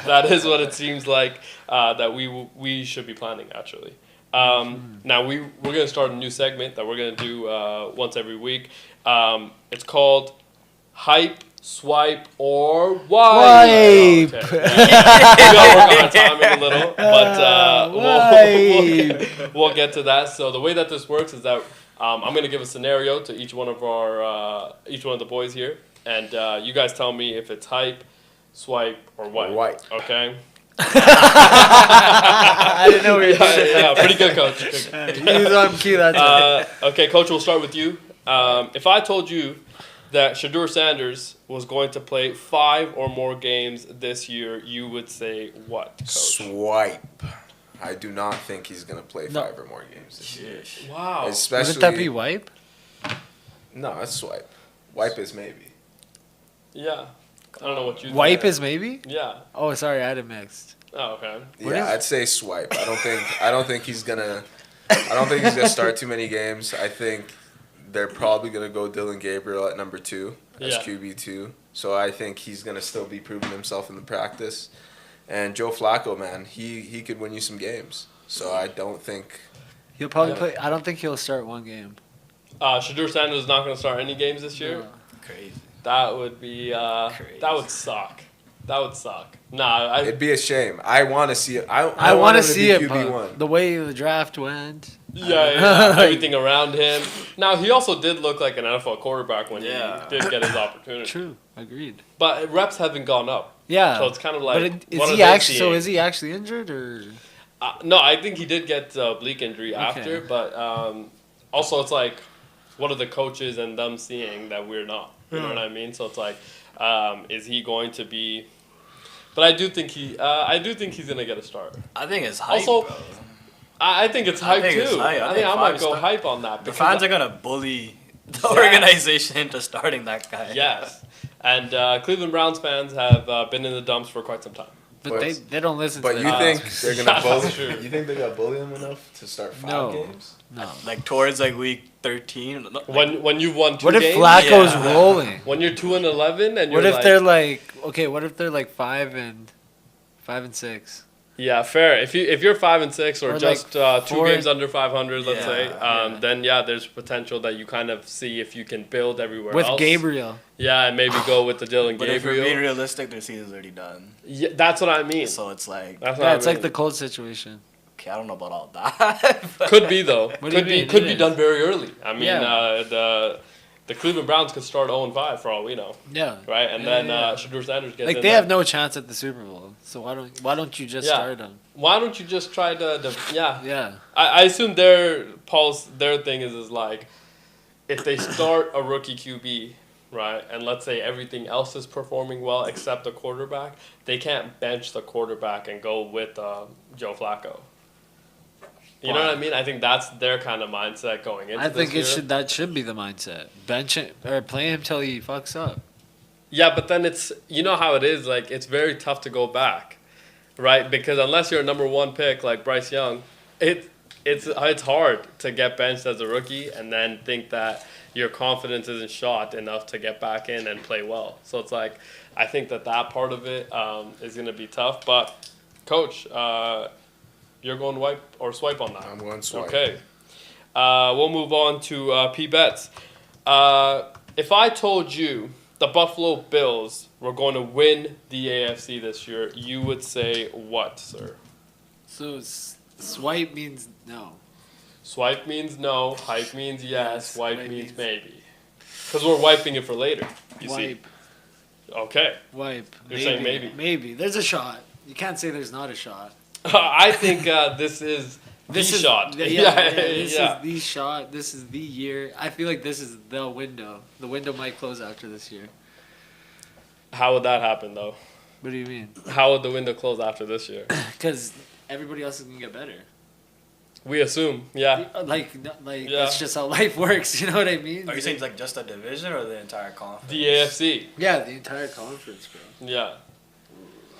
That is what it seems like that we should be planning, actually. Now, we're going to start a new segment that we're going to do once every week. It's called Hype, Swipe, or Wipe. Okay. We got to work on our timing a little, but we'll get to that. So the way that this works is that I'm going to give a scenario to each one of the boys here, and you guys tell me if it's hype, swipe, or wipe. Okay? I didn't know we were doing Yeah, pretty good, Coach. He's on cue, that's it. Okay, Coach, we'll start with you. If I told you that Shedeur Sanders was going to play 5 or more games this year, you would say what, Coach? Swipe. I do not think he's going to play 5 or more games this year. Wow. Especially, wouldn't that be wipe? No, that's swipe. Wipe is maybe. Yeah. I don't know what you think. Wipe is maybe? Yeah. Oh, sorry, I had it mixed. Oh, okay. Yeah, I'd say swipe. I don't think he's gonna start too many games. I think they're probably gonna go Dylan Gabriel at number 2 as QB2. So I think he's gonna still be proving himself in the practice. And Joe Flacco, man, he could win you some games. So I don't think he'll probably play. I don't think he'll start one game. Shedeur Sanders is not going to start any games this year. No. Crazy. That would be. Crazy. That would suck. That would suck. Nah, it'd be a shame. I want to see it. I want to see it. QB1. The way the draft went. Yeah, everything around him. Now he also did look like an NFL quarterback when he did get his opportunity. True, agreed. But reps haven't gone up. Yeah, so it's kind of like. Is he actually injured or? No, I think he did get a oblique injury after, but also it's like, what are the coaches and them seeing that we're not? You know what I mean? So it's like, is he going to be? But I do think he's gonna get a start. I think it's hype. Also, bro. I think it's hype too. I think I might go hype on that. The fans are gonna bully the organization into starting that guy. Yes, and Cleveland Browns fans have been in the dumps for quite some time. But they don't listen to But you think they're gonna bully? You think they're gonna bully him enough to start 5 games? No. Like towards like week 13. When you've won 2 what games. What if Flacco's rolling? When you're 2-11 and you're what if they're like okay? What if they're like 5 and 6? Yeah, fair. If you're 5 and 6 or just like 2 games under 500, let's say, then there's potential that you kind of see if you can build everywhere with else. With Gabriel. Yeah, and maybe go with the Dylan Gabriel. But if we're being realistic, their season's already done. Yeah, that's what I mean. So it's like it's like the Colts situation. Okay, I don't know about all that. Could be though. Could be done very early. I mean, the Cleveland Browns could start 0-5 for all we know. Yeah. Right, and then Shedeur Sanders gets like in they there. have no chance at the Super Bowl. So why don't you just start them? Why don't you just try to Yeah. I assume their thing is like, if they start a rookie QB, right, and let's say everything else is performing well except the quarterback, they can't bench the quarterback and go with Joe Flacco. You know what I mean? I think that's their kind of mindset going into this year. That should be the mindset. Bench it or play him till he fucks up. Yeah, but then it's, you know how it is, like it's very tough to go back, right? Because unless you're a number 1 pick like Bryce Young, it's hard to get benched as a rookie and then think that your confidence isn't shot enough to get back in and play well. So it's like, I think that part of it is going to be tough. But Coach, you're going wipe or swipe on that? I'm going swipe. Okay. We'll move on to P Bets. If I told you the Buffalo Bills were going to win the AFC this year, you would say what, sir? So swipe means no. Swipe means no. Hype means yes. Wipe means maybe. Because we're wiping it for later. You wipe. See? Okay. Wipe. You're saying maybe. Maybe. There's a shot. You can't say there's not a shot. I think this is This is shot. This is the shot. This is the year. I feel like this is the window. The window might close after this year. How would that happen, though? What do you mean? How would the window close after this year? Because everybody else is gonna get better. We assume, yeah. Like that's just how life works. You know what I mean? Are you saying like just a division or the entire conference? The AFC. Yeah, the entire conference, bro. Yeah.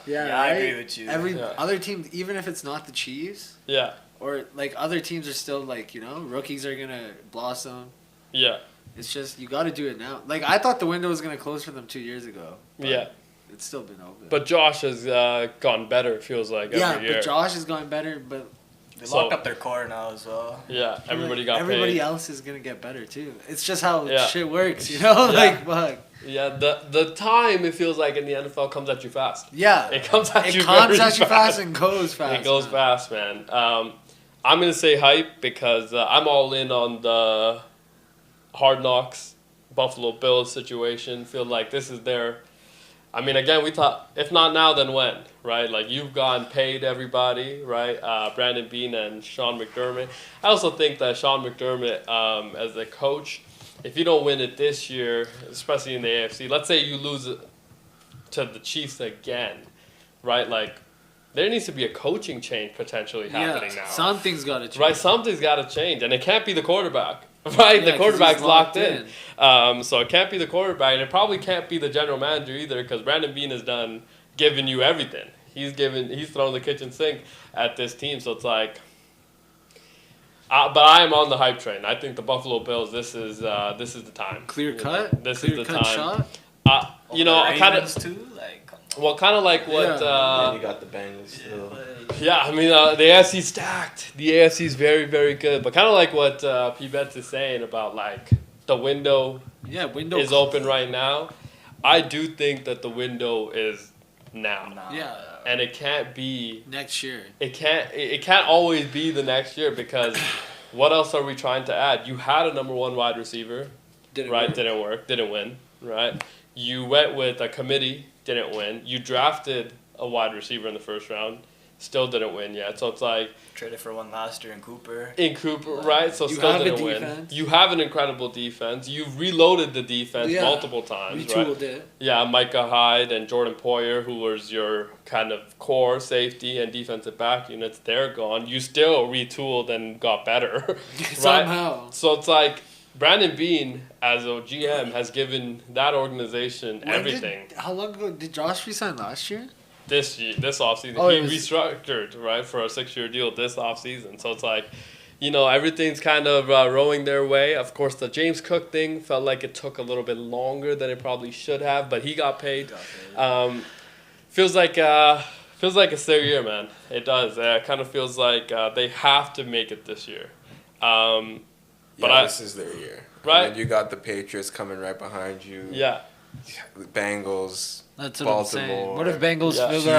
Yeah, right? I agree with you. Every other team, even if it's not the Chiefs. Yeah. Or like other teams are still like, you know, rookies are gonna blossom. Yeah. It's just you got to do it now. Like I thought the window was gonna close for them 2 years ago. Yeah. It's still been open. But Josh has gotten better. It feels like every year. Yeah, but Josh has gotten better. But they locked up their core now as well. Yeah, everybody got paid. Everybody else is gonna get better too. It's just how shit works, you know. Like fuck. Yeah, the time it feels like in the NFL comes at you fast. Yeah, it comes at you. It comes at you fast and goes fast. It goes fast, man. I'm gonna say hype because I'm all in on the Hard Knocks Buffalo Bills situation. Feel like this is their. I mean, again, we thought if not now, then when, right? Like you've gone paid everybody, right? Brandon Beane and Sean McDermott. I also think that Sean McDermott, as a coach, if you don't win it this year, especially in the AFC, let's say you lose it to the Chiefs again, right? Like there needs to be a coaching change potentially happening now. Something's got to change. Right, something's got to change, and it can't be the quarterback. Right, the quarterback's locked in. So it can't be the quarterback, and it probably can't be the general manager either, because Brandon Beane has given you everything. He's thrown the kitchen sink at this team. So it's like, but I am on the hype train. I think the Buffalo Bills. This is the time. Clear cut. This is the time. Shot? Kind of too, like. Well, kind of like what. And you got the Bengals still. Yeah, I mean the AFC stacked. The AFC is very, very good, but kind of like what P. Betts is saying about like the window. Yeah, window is open right now. I do think that the window is now. Yeah, and it can't be next year. It can't always be the next year because what else are we trying to add? You had a number one wide receiver, didn't work, didn't win, right? You went with a committee, didn't win. You drafted a wide receiver in the first round, still didn't win yet. So it's like traded for one last year in Cooper. Right? So still didn't win. You have an incredible defense. You've reloaded the defense multiple times. Retooled it. Yeah, Micah Hyde and Jordan Poyer, who was your kind of core safety and defensive back units, they're gone. You still retooled and got better. Right? Somehow. So it's like Brandon Beane, as a GM, has given that organization everything. How long ago did Josh resign last year? This offseason. He restructured, right, for a 6-year deal this offseason. So it's like, everything's kind of rowing their way. Of course, the James Cook thing felt like it took a little bit longer than it probably should have, but he got paid. Feels like it's their year, man. It does. It kind of feels like they have to make it this year. This is their year. Right? And you got the Patriots coming right behind you. Yeah. The Bengals. That's what Baltimore. I'm saying. What if Bengals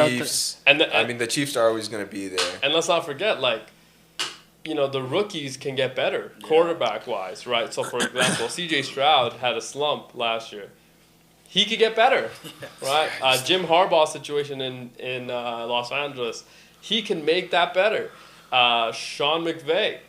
Chiefs? The Chiefs are always going to be there. And let's not forget, the rookies can get better quarterback-wise, right? So, for example, C.J. Stroud had a slump last year. He could get better, right? Jim Harbaugh's situation in Los Angeles, he can make that better. Sean McVay.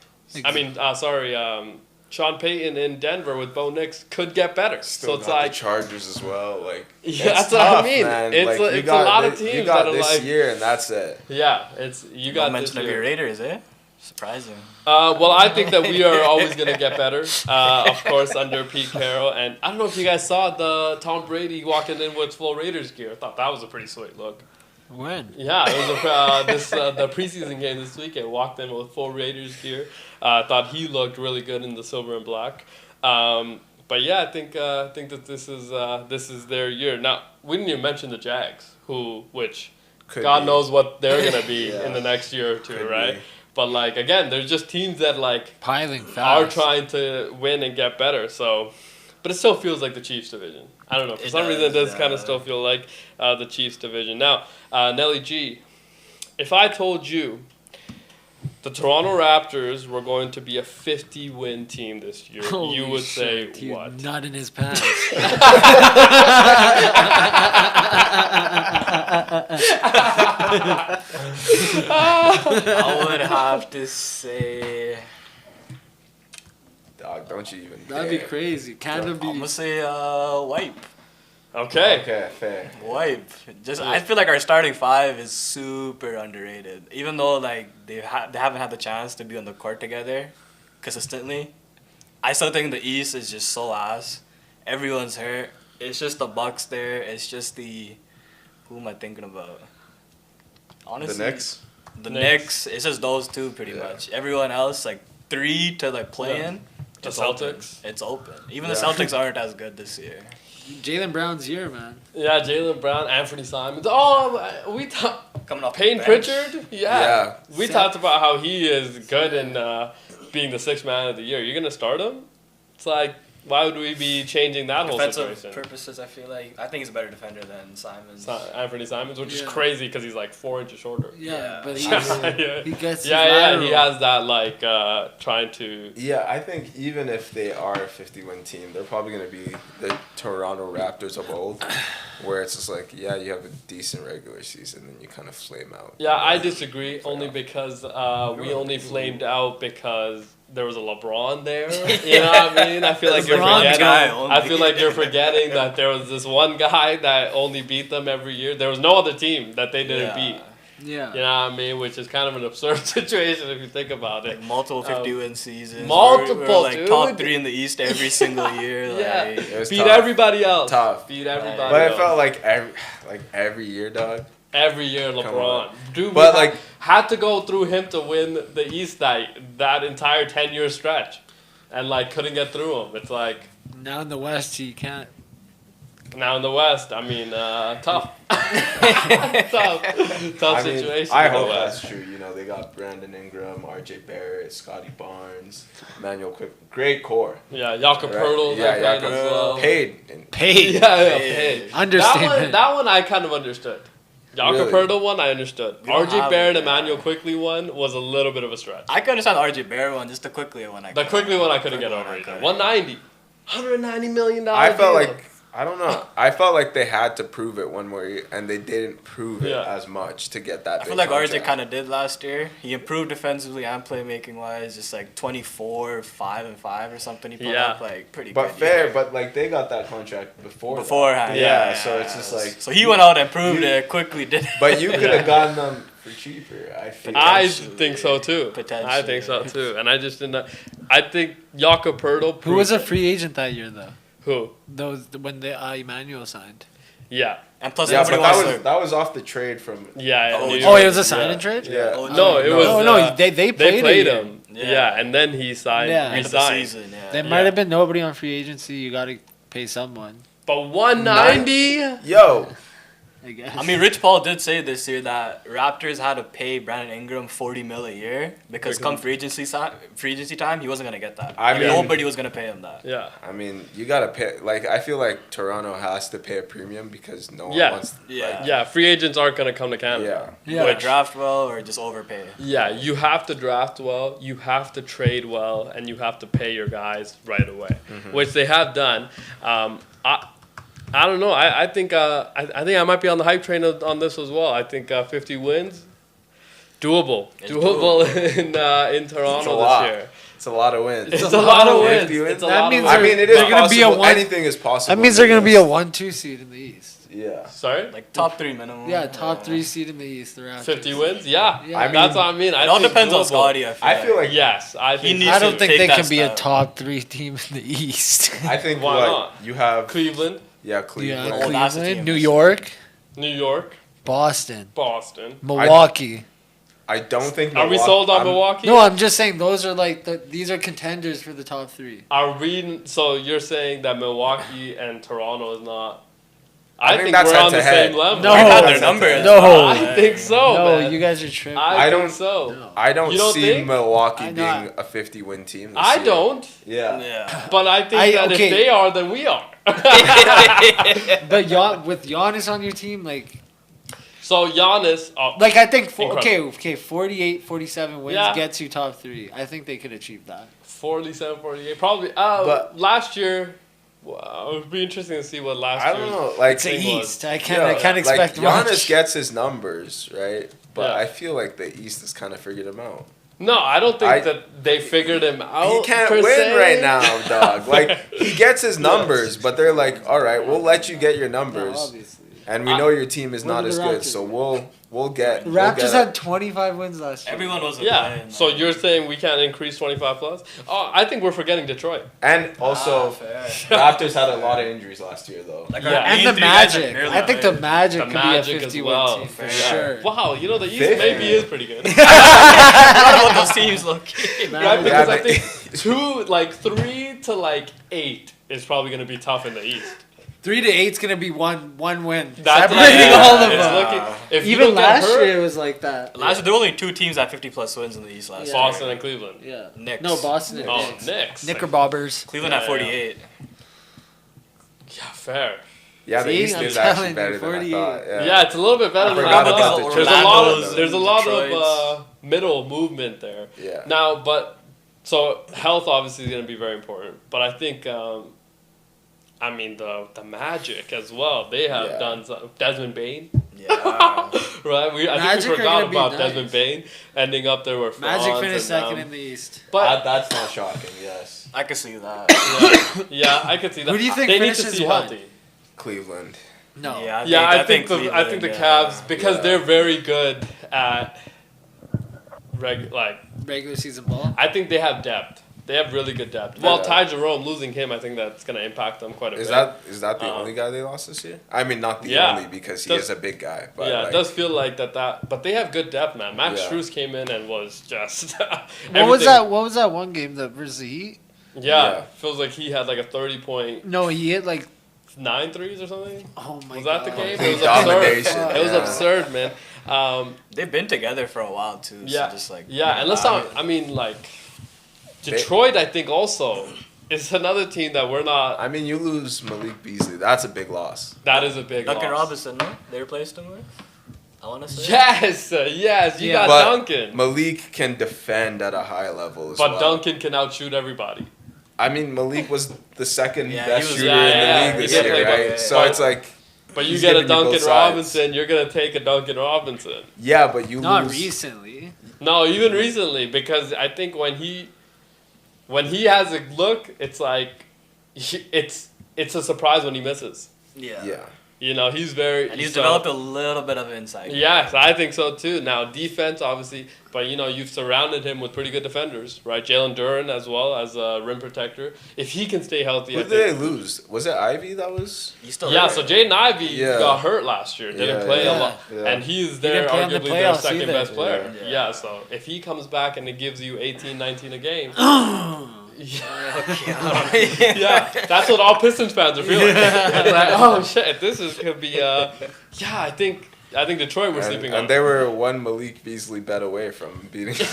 Sean Payton in Denver with Bo Nix could get better. Still got the Chargers as well. That's tough, what I mean. Man. It's a lot of teams you got that are this year, and that's it. Yeah, you got no this mention year. of your Raiders, eh? Surprising. Well, I think that we are always going to get better, of course, under Pete Carroll. And I don't know if you guys saw the Tom Brady walking in with full Raiders gear. I thought that was a pretty sweet look. When? Yeah, it was the preseason game this weekend. Walked in with full Raiders gear. Thought he looked really good in the silver and black. But yeah, I think that this is their year. Now we didn't even mention the Jags, which could God knows what they're gonna be in the next year or two, right? Be. But again, there's just teams that piling fast are trying to win and get better. So, but it still feels like the Chiefs division. I don't know. For some reason, it does kind of still feel like the Chiefs division. Now, Nelly G, if I told you the Toronto Raptors were going to be a 50-win team this year, you would say what? Not in his pants. I would have to say. Dog, don't you even. That'd be crazy. Canada be. I'm gonna say wipe. Okay, fair. Wipe. I feel like our starting five is super underrated. Even though like they haven't had the chance to be on the court together consistently, I still think the East is just so ass. Everyone's hurt. It's just the Bucks there. It's just who am I thinking about? Honestly, The Knicks. The Knicks. It's just those two pretty much. Everyone else like 3 to like play in. The Celtics. It's open. Even the Celtics aren't as good this year. Jaylen Brown's year, man. Yeah, Jaylen Brown, Anthony Simons. Oh, we talked. Coming off Payne the bench. Pritchard? Yeah. We talked about how he is good in being the 6th man of the year. You're going to start him? It's like, why would we be changing that whole situation? Defensive purposes, I think he's a better defender than Simons. Anthony Simons, which is crazy because he's like 4 inches shorter. Yeah, but he gets he has that like trying to. Yeah, I think even if they are a 50-win team, they're probably going to be the Toronto Raptors of old, where it's just like, yeah, you have a decent regular season, then you kind of flame out. Yeah, I disagree only because we only flamed out because there was a LeBron there. You know what I mean? I feel like you're forgetting. I feel like you're forgetting that there was this one guy that only beat them every year. There was no other team that they didn't beat. Yeah. You know what I mean? Which is kind of an absurd situation if you think about it. Like multiple 50-win seasons. Multiple, we're like top 3 in the East every single year. Yeah. Like, beat everybody else. Tough. Beat everybody But else. it felt like every year, dog. Every year, LeBron. Dude, but had to go through him to win the East that entire 10-year stretch. And, like, couldn't get through him. It's like... Now in the West, he can't. Now in the West, I mean, tough. tough situation. I hope that's true. You know, they got Brandon Ingram, R.J. Barrett, Scotty Barnes, Emmanuel Quick. Great core. Yeah, Jakob Poeltl. Yeah, as well. Paid. Paid. Paid. Understatement. That one I kind of understood. Jakob Poeltl one, I understood. R.J. Barrett, Emmanuel Quickly one was a little bit of a stretch. I could understand the R.J. Barrett one, just the Quickly one. The Quickly one I couldn't get over either. $190 million. I felt like, I don't know. I felt like they had to prove it one more year, and they didn't prove it as much to get that. I feel like RJ kind of did last year. He improved defensively and playmaking wise, just like 24, 5 and 5 or something. He put up like pretty. But good fair, year. but like they got that contract beforehand. Yeah, so it's just like. So he went out and proved it quickly. Did. But you could have gotten them for cheaper. I think so too. Potentially. I think so too, and I just didn't. I think Jakob Poeltl. Who was a free agent that year though? Who? When Emmanuel signed. Yeah. And plus, but that was off the trade from. Yeah. It was a sign and trade. Yeah. No, it was. No, they played him. Yeah, and then he signed. Yeah. Resigned. There might have been nobody on free agency. You got to pay someone. But $190. Yo. I guess. I mean, Rich Paul did say this year that Raptors had to pay Brandon Ingram $40 million a year because come free agency time, he wasn't gonna get that. I mean, nobody was gonna pay him that. Yeah. I mean, you gotta pay. Like, I feel like Toronto has to pay a premium because no one wants. Free agents aren't gonna come to Canada. Yeah. Draft well or just overpay. Yeah, you have to draft well, you have to trade well, and you have to pay your guys right away, which they have done. I don't know. I think I might be on the hype train on this as well. I think 50 wins, doable in Toronto this year. It's a lot of wins. It's a lot of wins. That means it is possible. Anything is possible. That means they're gonna be a 1-2 seed in the East. Yeah. Sorry? Like top 3 minimum. Yeah, top 3 seed in the East. 50 wins? Yeah. That's what I mean. It all depends on Scotty. I feel like yes. I don't think they can be a top 3 team in the East. I think why not? You have Cleveland. Yeah, Cleveland. Yeah, Cleveland. New York. Boston. Milwaukee. I don't think. Are we sold on Milwaukee? No, I'm just saying those are these are contenders for the top 3. So you're saying that Milwaukee and Toronto is not? I think that's we're on the head-to-head. same level. No, their numbers. No, I think so. No, man. you guys are tripping. I think so. No. I don't see think? Milwaukee being a 50-win team. This year. Don't. Yeah. But I think that if they are, then we are. But with Giannis on your team, like. So Giannis, I think 48, 47 wins gets you top 3. I think they could achieve that. 47, 48, probably. But last year, wow, it would be interesting to see what last year. I don't know. Like it's the East. I can't expect much. Giannis gets his numbers right, but I feel like the East has kind of figured him out. No, I don't think that they figured him out. He can't win right now, dog. Like, he gets his numbers, but they're like, all right, we'll let you get your numbers. No, obviously. And we know your team is not as good, so we'll get. The Raptors had 25 wins last year. Everyone was playing. So you're saying we can't increase 25 plus? Oh, I think we're forgetting Detroit. And also, Raptors had a lot of injuries last year, though. And the Magic. I think the Magic could be a 50-win team for sure. Wow, the East maybe is pretty good. Not about those teams, look. Right, because I think 3 to 8 is probably going to be tough in the East. 3 to 8 is gonna be one win. Separating all of them. Even last year it was like that. Last year there were only 2 teams at 50+ wins in the East last year. Boston and Cleveland. Yeah. Knicks. No, Boston and Knicks. Knicks. Knickerbobbers. Cleveland at 48. Yeah, fair. Yeah, the East is actually better than I thought. Yeah, it's a little bit better than I thought. There's a lot of middle movement there. Yeah. Now, so health obviously is going to be very important, but I think the Magic as well. They have done Desmond Bain. Yeah. Right? I think we forgot about Desmond Bain ending up there where Magic finished second in the East. But that's not shocking, yes. I could see that. Yeah, I could see that. Who do you think finishes healthy? Cleveland. No. Yeah, I think the Cavs, because they're very good at regular season ball. I think they have depth. They have really good depth. Well, Ty Jerome, losing him, I think that's going to impact them quite a bit. Is that the only guy they lost this year? I mean, not the only, because he is a big guy. But it does feel like that. But they have good depth, man. Max Strus came in and was just What was that one game versus the Heat? Yeah, feels like he had like a 30-point. No, he hit 9 threes or something. Oh my god! Was that the game? It was absurd. It was absurd, man. They've been together for a while too. Yeah, so just and let's not. I mean, Detroit, I think also is another team that we're not. I mean, you lose Malik Beasley. That's a big loss. That is a big loss. Duncan Robinson, no? They replaced him with? I want to say. Yes, you got Duncan. Malik can defend at a high level as well. But Duncan can outshoot everybody. I mean, Malik was the second best shooter in the league this year, right? So it's like. But you get a Duncan Robinson, you're going to take a Duncan Robinson. Yeah, but you Not lose. recently. No, even recently, because I think when he has a look, it's like it's a surprise when he misses. Yeah. He's very... And he's developed a little bit of insight. Yes, I think so too. Now, defense, obviously, but, you've surrounded him with pretty good defenders, right? Jalen Duren as well as a rim protector. If he can stay healthy, Who did they lose? Was it Ivy that was... He's still so Jaden Ivey got hurt last year. Didn't play a lot. Yeah. And he's arguably their second best player. Yeah, so if he comes back and it gives you 18, 19 a game... Yeah, that's what all Pistons fans are feeling. It's like, oh shit, could be. I think Detroit were sleeping on. And they were one Malik Beasley bet away from beating. With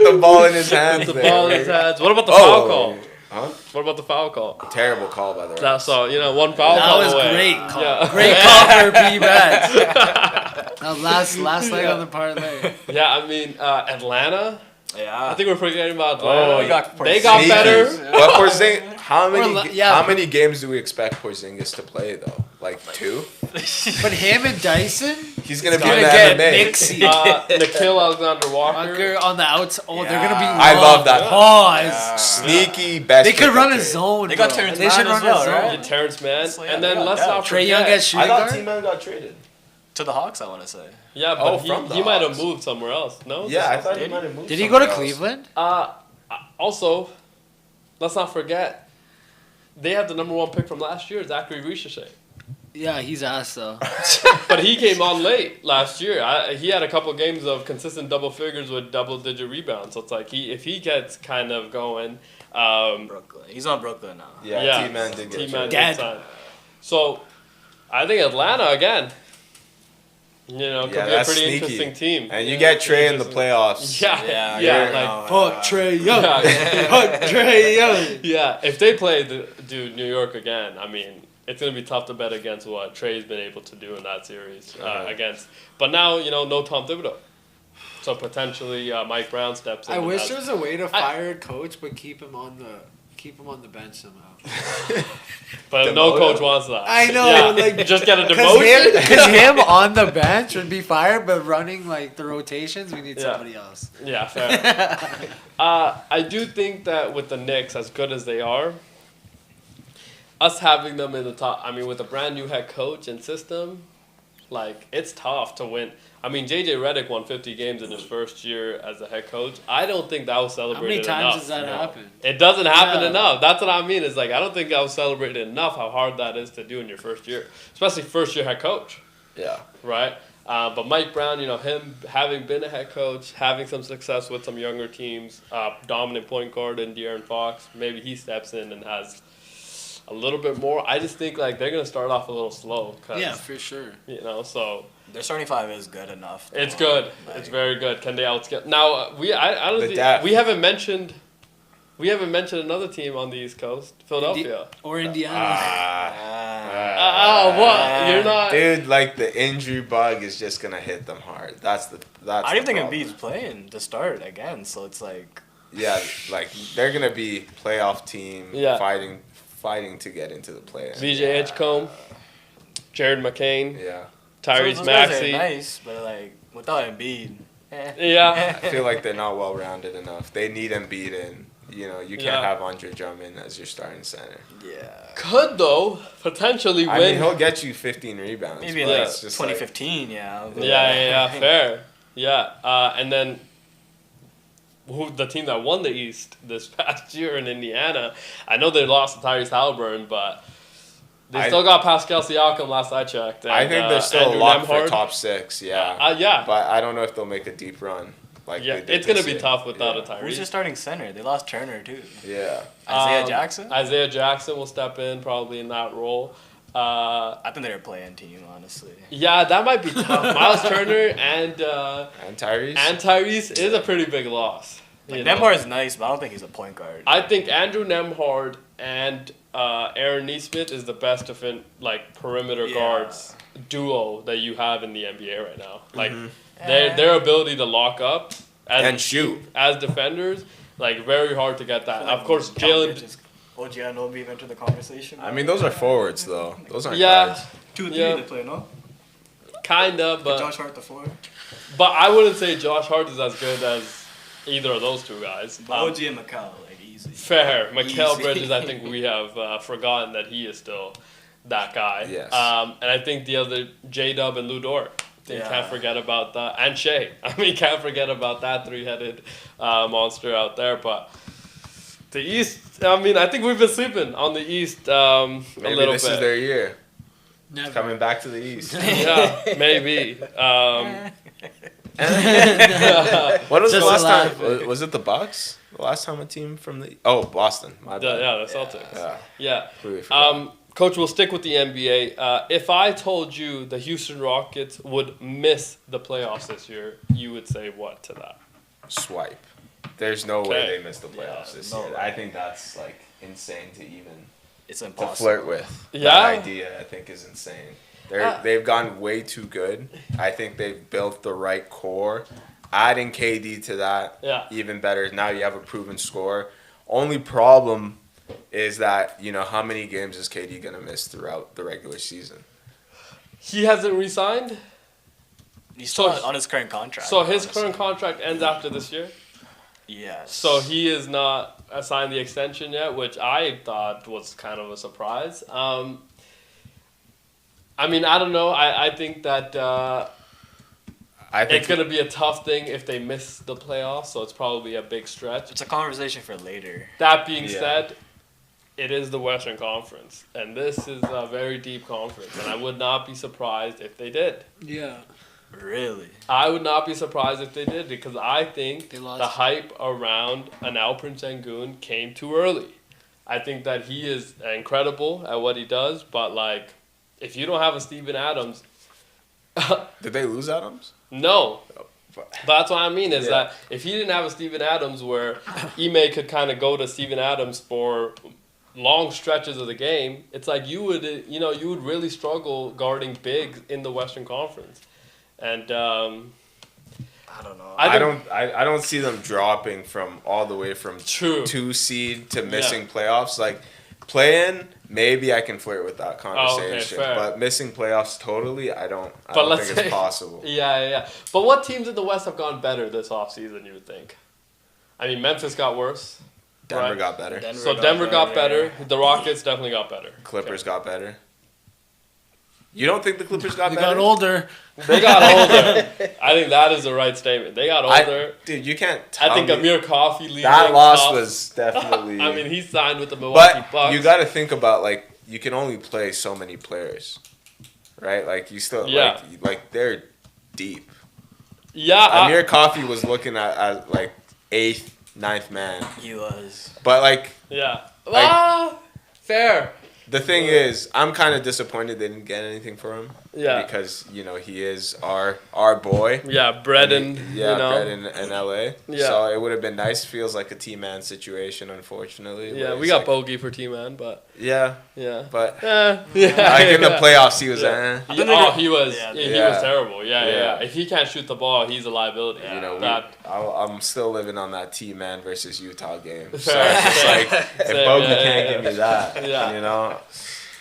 the ball in his hands. What about the foul call? Huh? What about the foul call? Terrible call by the way. So one foul call away. That was great call. Yeah. Great call for B-Bats. Last leg on the parlay. Yeah, I mean Atlanta. Yeah, I think we're forgetting about Atlanta. They got better. But Porzingis, how many games do we expect Porzingis to play though? Like 2? But him and Dyson, he's gonna be in the MMA. Mixy. Nikhil Alexander-Walker on the outs. Oh, they're gonna be. I love that. Pause. Sneaky best. They could run a zone. They got Terrence Mann as well, right? Terrence Mann, and then let's not Trae forget. Young as shooting guard. I thought T-Man got traded. To the Hawks, I want to say. Yeah, but he might have moved somewhere else. No? Yeah, I thought he might have moved. Did he go to Cleveland? Also, let's not forget, they have the number 1 pick from last year, Zachary Ricochet. Yeah, he's ass though. But he came on late last year. He had a couple games of consistent double figures with double-digit rebounds. So it's like if he gets kind of going. Brooklyn. He's on Brooklyn now. Yeah. T-Man did get traded. Dead. So I think Atlanta again. Could be a pretty sneaky. interesting team. And you get Trae in the playoffs. Yeah. Fuck Trae Young. Fuck Trae Young. Yeah, if they play New York again, I mean, it's going to be tough to bet against what Trey's been able to do in that series against. But now, no Tom Thibodeau. So potentially Mike Brown steps in. I wish there was a way to fire a coach but keep him on the bench somehow. But no coach wants that. I know, just get a demotion. Because him on the bench would be fired, but running the rotations, we need somebody else. Yeah, fair. I do think that with the Knicks, as good as they are, us having them in the top, with a brand new head coach and system, it's tough to win. J.J. Redick won 50 games in his first year as a head coach. I don't think that was celebrated enough. How many times does that happen? It doesn't happen enough. That's what I mean. Is I don't think I was celebrated enough how hard that is to do in your first year, especially first year head coach. Yeah. Right. But Mike Brown, him having been a head coach, having some success with some younger teams, dominant point guard in De'Aaron Fox, maybe he steps in and has a little bit more. I just think they're gonna start off a little slow. Yeah, for sure. So. Their starting five is good enough. It's good. It's very good. Can they outskill? Now I don't think we haven't mentioned another team on the East Coast, Philadelphia or Indiana. What? You're not, dude. The injury bug is just gonna hit them hard. That's. I don't think Embiid's playing to start again, so it's Yeah, they're gonna be playoff team. Yeah. Fighting to get into the playoffs. VJ Edgecombe, Jared McCain. Yeah. Tyrese Maxey. Nice, but without Embiid. Yeah. I feel like they're not well rounded enough. They need Embiid and you can't have Andre Drummond as your starting center. Yeah. Could though potentially win. He'll get you 15 rebounds. Maybe just 2015, Yeah, fair. Yeah. And then the team that won the East this past year in Indiana, I know they lost to Tyrese Halliburton, but they still got Pascal Siakam last I checked. And, I think they're still a lock for top 6, yeah. Yeah. But I don't know if they'll make a deep run. It's going to be tough without a Tyrese. Who's your starting center? They lost Turner, too. Yeah. Isaiah Jackson? Isaiah Jackson will step in probably in that role. I think they're a play-in team, honestly. Yeah, that might be tough. Miles Turner and Tyrese? And Tyrese is a pretty big loss. Nembhard is nice, but I don't think he's a point guard. I think Andrew Nembhard and Aaron Nesmith is the best perimeter guards duo that you have in the NBA right now. Their ability to lock up and shoot as defenders, very hard to get that. Of course, Jalen. OG Anunoby entered the conversation. Those are forwards though. Those aren't guards. 2 and 3 they play, no? Kinda, but Josh Hart the 4. But I wouldn't say Josh Hart is as good as either of those two guys. But OG and Mikal, easy. Fair. Mikal Bridges, I think we have forgotten that he is still that guy. Yes. And I think the other J-Dub and Lou Dort. Can't forget about that. And Shea. Can't forget about that 3-headed monster out there. But the East, I think we've been sleeping on the East a little bit. Maybe this is their year. Never. Coming back to the East. Yeah, maybe. What was the last time? Was it the Bucks? The last time a team from the Boston. My bad. The Celtics. Yeah. Really Coach, we'll stick with the NBA. If I told you the Houston Rockets would miss the playoffs this year, you would say what to that? Swipe. There's no way they miss the playoffs this year. I think that's insane to even. It's impossible to flirt with. Yeah. That idea I think is insane. They've gone way too good. I think they've built the right core. Adding KD to that, even better. Now you have a proven scorer. Only problem is that, how many games is KD going to miss throughout the regular season? He hasn't re-signed? He's still on his current contract. So his current contract ends after this year? Yes. So he is not assigned the extension yet, which I thought was kind of a surprise. I don't know. I think that it's going to be a tough thing if they miss the playoffs, so it's probably a big stretch. It's a conversation for later. That being said, it is the Western Conference, and this is a very deep conference, and I would not be surprised if they did. Yeah. Really? I would not be surprised if they did, because I think the hype around Alperen Sengun came too early. I think that he is incredible at what he does, but, if you don't have a Steven Adams... Did they lose Adams? No. But that's what I mean, is that if he didn't have a Steven Adams where Ime could kind of go to Steven Adams for long stretches of the game, it's like you would really struggle guarding big in the Western Conference, and I don't know. I don't see them dropping from all the way from True. 2 seed to missing playoffs. Like play-in, maybe I can flirt with that conversation, but missing playoffs totally, I don't think it's possible. Yeah. But what teams in the West have gone better this offseason, you would think? I mean, Memphis got worse. Denver got better. Denver got better. The Rockets definitely got better. Clippers got better. You don't think the Clippers got better? They got older. They got older. I think that is the right statement. They got older. Dude, you can't tell I think me. Amir Coffey leaving. That loss was definitely... I mean, he signed with the Milwaukee Bucks. But you got to think about, like, you can only play so many players, right? Like, you still... Yeah. Like they're deep. Yeah. Amir Coffey was looking at like, 8th, 9th man. He was. But, like... Yeah. Like, fair. The thing is, I'm kind of disappointed they didn't get anything for him. Yeah. Because, he is our boy. Yeah, bred in, bred in L.A. Yeah. So it would have been nice. Feels like a T-man situation, unfortunately. Yeah, we got Bogey for T-man, but... Yeah. But... Like in the playoffs, he was... He was terrible. Yeah. If he can't shoot the ball, he's a liability. I'm still living on that T-man versus Utah game. So it's just like, if Bogey can't give me that,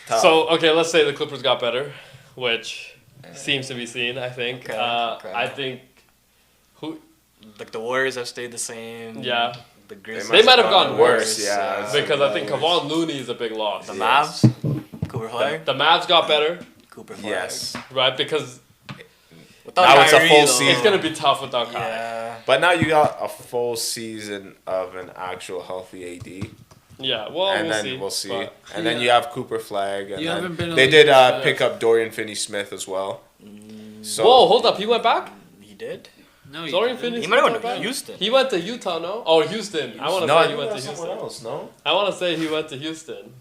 tough. So, okay, let's say the Clippers got better, which seems to be seen, I think. Okay. I think... Like, the Warriors have stayed the same. Yeah. The Grizzlies. They might have gone worse. Yeah. Because I think Kevon Looney is a big loss. The Mavs? Cooper Flag? The Mavs got better. Cooper Flag. Yes. Right, because... Now it's a full season. It's going to be tough without Kai. Yeah. But now you got a full season of an actual healthy AD. Yeah, well, we'll see. And then you have Cooper Flag. And You haven't been they did pick up Dorian Finney-Smith as well. So, whoa, hold up. He went back? He did? No, Dorian Finney-Smith he might have went to back? Houston. He went to Utah, no? Oh, Houston. I want to say he went to Houston. Else, no? I want to say he went to Houston.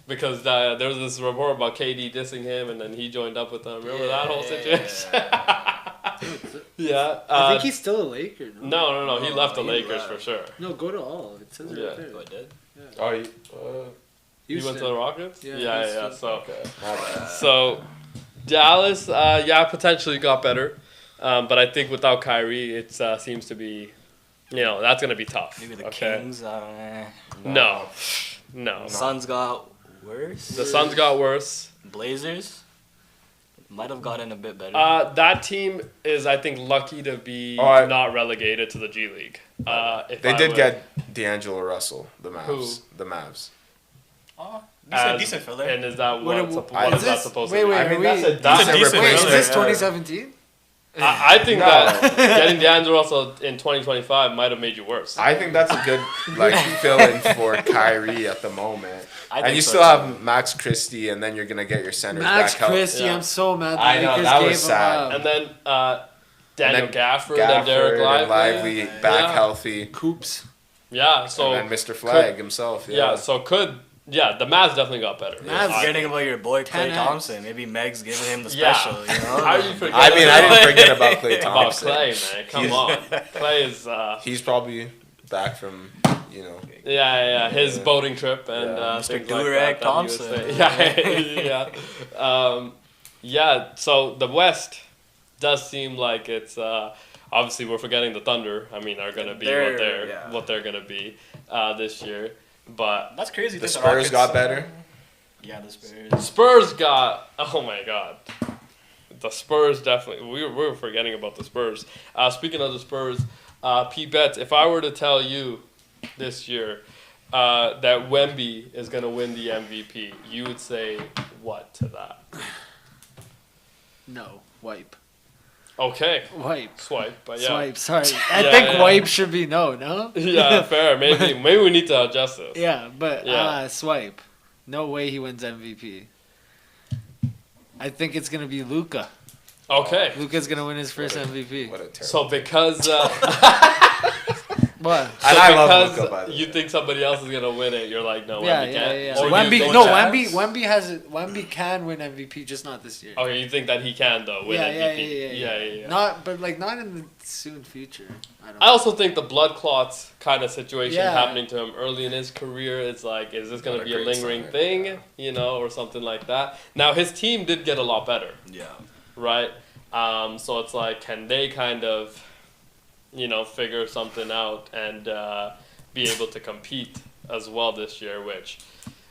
Because there was this report about KD dissing him, and then he joined up with them. Remember that whole situation? Yeah. I think he's still a Laker. No. He left the Lakers for sure. No, go to all. It says it right there. Oh, it did? Oh, He went to the Rockets? Yeah. Okay. So, Dallas, potentially got better. But I think without Kyrie, it seems to be, that's going to be tough. Maybe the Kings? No. Suns got worse? The Suns got worse. Blazers? Might have gotten a bit better. That team is, I think, lucky to be not relegated to the G League. They did get D'Angelo Russell, the Mavs. Who? The Mavs. Oh, decent filler. And is that what is that supposed wait, to be? wait, I mean, that's that's a decent Wait, is filler. this 2017? I think that getting D'Angelo Russell in 2025 might have made you worse. I think that's a good fill-in for Kyrie at the moment. And you so still have Max Christie, and then you're gonna get your centers Max back out. Christie, Yeah. I'm so mad. I know, Lakers that gave was him sad. up. And then Daniel Gafford and Gafford Derek and Lively. back healthy. Coops. Yeah, so And then Mr. Flag himself. the Mavs definitely got better. Mavs Forgetting about your boy Klay 10X. Thompson. Maybe Meg's giving him the Yeah. special, How are you forgetting? I mean, I didn't forget about Klay about Thompson. Clay, man. Come on, Clay is. He's probably back from, his boating trip and Mr. things like Durag that he would Thompson. say. Yeah. So the West does seem like it's obviously we're forgetting the Thunder. I mean, are going to be what they're going to be this year, but That's crazy. The Spurs got better. Yeah, the Spurs. Spurs got. Oh my God. The Spurs definitely. We were forgetting about the Spurs. Speaking of the Spurs, Pete Betts, if I were to tell you this year that Wemby is going to win the MVP, you would say what to that? No, wipe. Okay. Wipe. Swipe, but yeah. Swipe, sorry. I think wipe should be no? Yeah, fair. Maybe we need to adjust this. Yeah, but swipe. No way he wins MVP. I think it's going to be Luka. Okay. Luka's going to win his first MVP. What a terrible. So because What? So And I love Luka, by the you way. think somebody else is gonna win it, you're like, no, Yeah, Wemby yeah, can't. yeah. Or Wemby, you no, think- Wemby can win MVP, just not this year. Okay, you think that he can though win MVP? Yeah. Not in the soon future. I also think the blood clots kind of situation Yeah. happening to him early in his career. It's like, is this going to Not a be a great lingering sign, thing, yeah. you know, or something like that? Now his team did get a lot better, Yeah. right? So it's like, can they kind of, you know, figure something out and be able to compete as well this year? Which,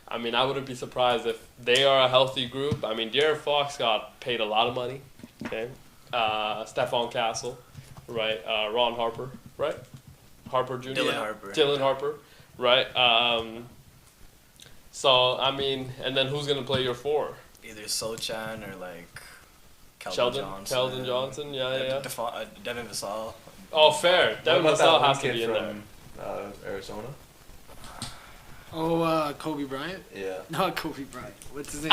I mean, I wouldn't be surprised if they are a healthy group. I mean, De'Aaron Fox got paid a lot of money. Okay, Stephon Castle. Right, Ron Harper, right? Harper Jr. Dylan Harper, right? So, I mean, and then who's going to play your four? Either Sochan or like Keldon Johnson, yeah. Devin Vassell. Oh, fair. Devin What Vassell about that has one to kid be in there. from Arizona? Oh, Kobe Bryant? Yeah. Not Kobe Bryant. What's his name?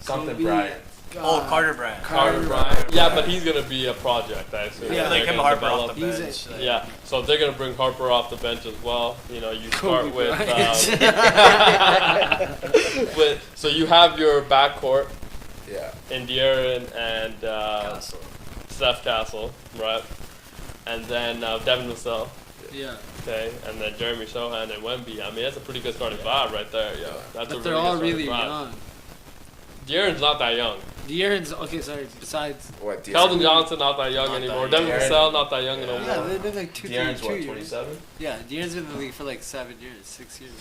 Something Kobe- Bryant. Carter Bryant. Carter Bryant. Yeah, but he's going to be a project, I assume. Yeah, They're like him gonna Harper off develop- the He's bench. Yeah, so they're going to bring Harper off the bench as well. You know, you start Kobe with, Bryant. so you have your backcourt Yeah. in De'Aaron and Castle. Steph Castle, right? And then Devin Vassell, Yeah. okay, and then Jeremy Sohan and Wemby. I mean, that's a pretty good starting five right there. Yeah, that's a But they're really all good really starting young. five. De'Aaron's not that young. De'Aaron's, okay, sorry, besides... What? Keldon Johnson not that young Not that anymore. young. Devin De'Aaron- Vassell not that young Yeah. anymore. Yeah, they've been like two De'Aaron's what? years. 27. Yeah, De'Aaron's been in the league for like 7 years, 6 years.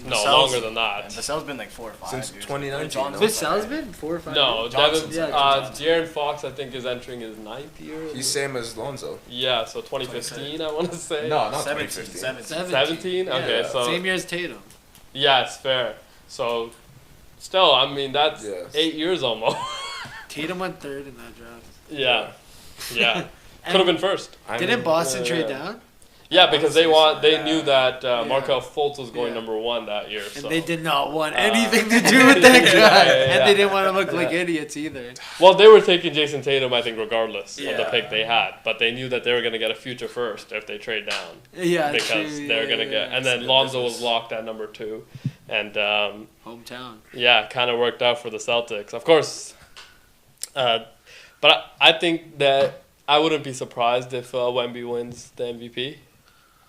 No, Vassell's- longer than that. And Vassell's been like 4 or 5 Since years. 2019, Johnson's no? Vassell's like- been 4 or 5 No, years? Devin, Johnson's- yeah, De'Aaron Fox I think is entering his 9th year. He's same as Lonzo. Yeah, so 2015 I want to say. No, not 17. 2015. 17? Okay, Yeah. so Same year as Tatum. yeah, it's fair. So still, I mean that's Yes. 8 years almost. Tatum went third in that draft. Yeah. Could have been first. I Didn't mean, Boston yeah, trade yeah. down? Yeah, because they Yeah. knew that Yeah. Markelle Fultz was going Yeah. number 1 that year. And So. they did not want anything to do with that guy. Yeah. And they didn't want to look like idiots either. Well, they were taking Jason Tatum, I think, regardless of the Yeah. pick they had. But they knew that they were going to get a future first if they trade down. Yeah, Because true, they're yeah, going to get. yeah. And then good Lonzo business. was locked at number 2. And Hometown. yeah, kind of worked out for the Celtics. Of course. But I think that I wouldn't be surprised if Wemby wins the MVP.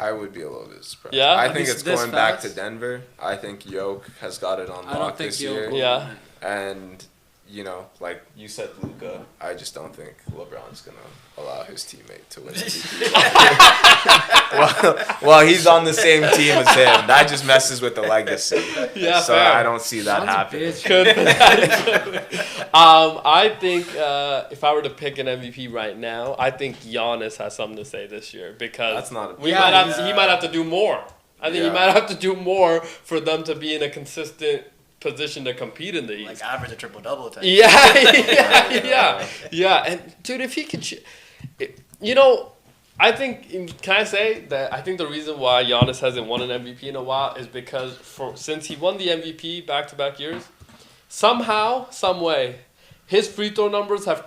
I would be a little bit surprised. Yeah? I think This- it's this going back fast? to Denver. I think Yoke has got it on I don't lock think this Yoke year. will Yeah. win it. And, you know, like you said, Luka, I just don't think LeBron's going to allow his teammate to win MVP. well, he's on the same team as him. That just messes with the legacy. Yeah, so fair. I don't see that Son's a happening. bitch. I think if I were to pick an MVP right now, I think Giannis has something to say this year because That's not a- he Yeah, might have to do more. I think he Yeah. might have to do more for them to be in a consistent position to compete in the East. Like average a triple double type. Yeah. And dude, if he could, you know, I think. Can I say that I think the reason why Giannis hasn't won an MVP in a while is because since he won the MVP back-to-back years, somehow, some way, his free throw numbers have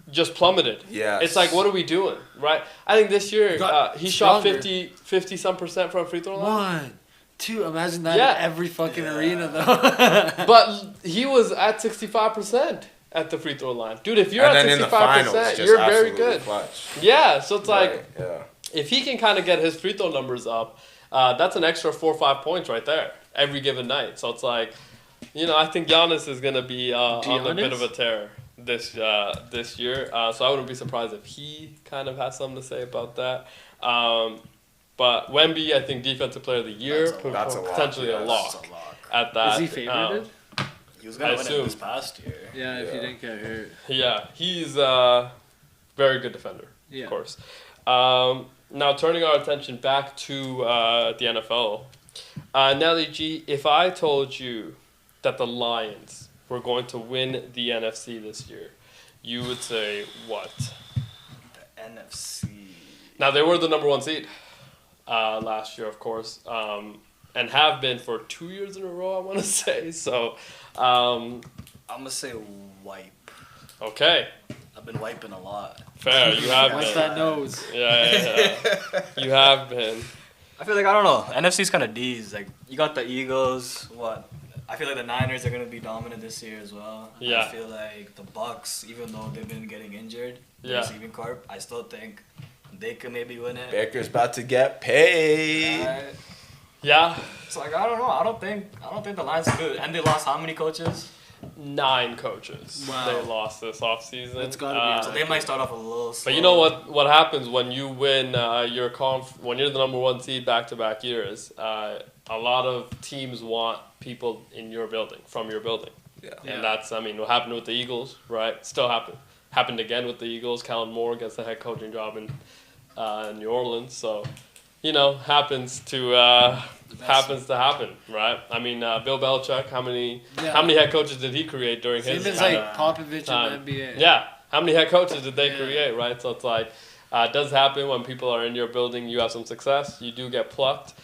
just plummeted. Yes. It's like, what are we doing, right? I think this year Got he shot stronger. 50 some percent from free throw line. 1, 2, imagine that Yeah. in every fucking arena though. But he was at 65% at the free throw line. Dude, if you're And at then in the 65%, finals, just you're very absolutely good. clutch. Yeah, so it's like, Right, yeah. if he can kind of get his free throw numbers up, that's an extra 4 or 5 points right there every given night. So it's like, you know, I think Giannis is going to be on a bit of a tear this year. So I wouldn't be surprised if he kind of has something to say about that. But Wemby, I think Defensive Player of the Year, That's a lock, potentially yes. a That's lock a lock. at that. Is he favorited? He was gonna I win assume. it this past year. Yeah, if he Yeah. didn't get hurt. Yeah, he's a very good defender, Yeah. of course. Now, turning our attention back to the NFL. Nelly G, if I told you that the Lions were going to win the NFC this year, you would say what? The NFC. Now, they were the number 1 seed last year, of course, and have been for 2 years in a row, I want to say. So, I'm gonna say wipe. okay, I've been wiping a lot. fair. You have What's been. that nose? Yeah. You have been. I feel like, I don't know. NFC's kind of D's. Like, you got the Eagles. What? I feel like the Niners are going to be dominant this year as well. Yeah. I feel like the Bucks, even though they've been getting injured, the Yeah. receiving corp, I still think they could maybe win it. Baker's about to get paid. Yeah. It's like, I don't know. I don't think the Lions are good. And they lost how many coaches? 9 coaches. Wow. They lost this offseason. That's gotta be So they might start off a little slow. But you know what happens when you win when you're the number 1 seed back-to-back years, a lot of teams want people in your building, from your building. Yeah. And that's, I mean, what happened with the Eagles, right? Still happened again with the Eagles. Kellen Moore gets the head coaching job in New Orleans. So, happens to happen, right? I mean, Bill Belichick, how many head coaches did he create during his Same as time? like Popovich time. in the NBA. Yeah. How many head coaches did they create, right? So it's like, it does happen when people are in your building, you have some success, you do get plucked.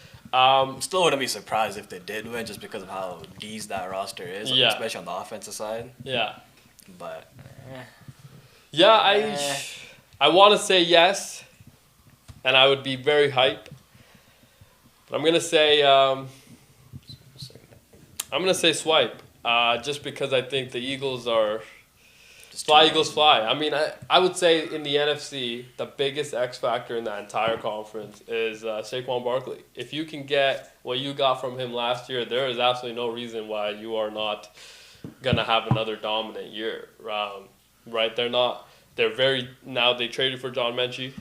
Still wouldn't be surprised if they did win just because of how D's that roster is, especially on the offensive side. Yeah. But, Yeah, I want to say yes, and I would be very hype. But I'm gonna say swipe, just because I think the Eagles are fly. Eagles fly. I mean, I would say in the NFC, the biggest X factor in that entire conference is Saquon Barkley. If you can get what you got from him last year, there is absolutely no reason why you are not gonna have another dominant year. Right? Now they traded for John Mechie.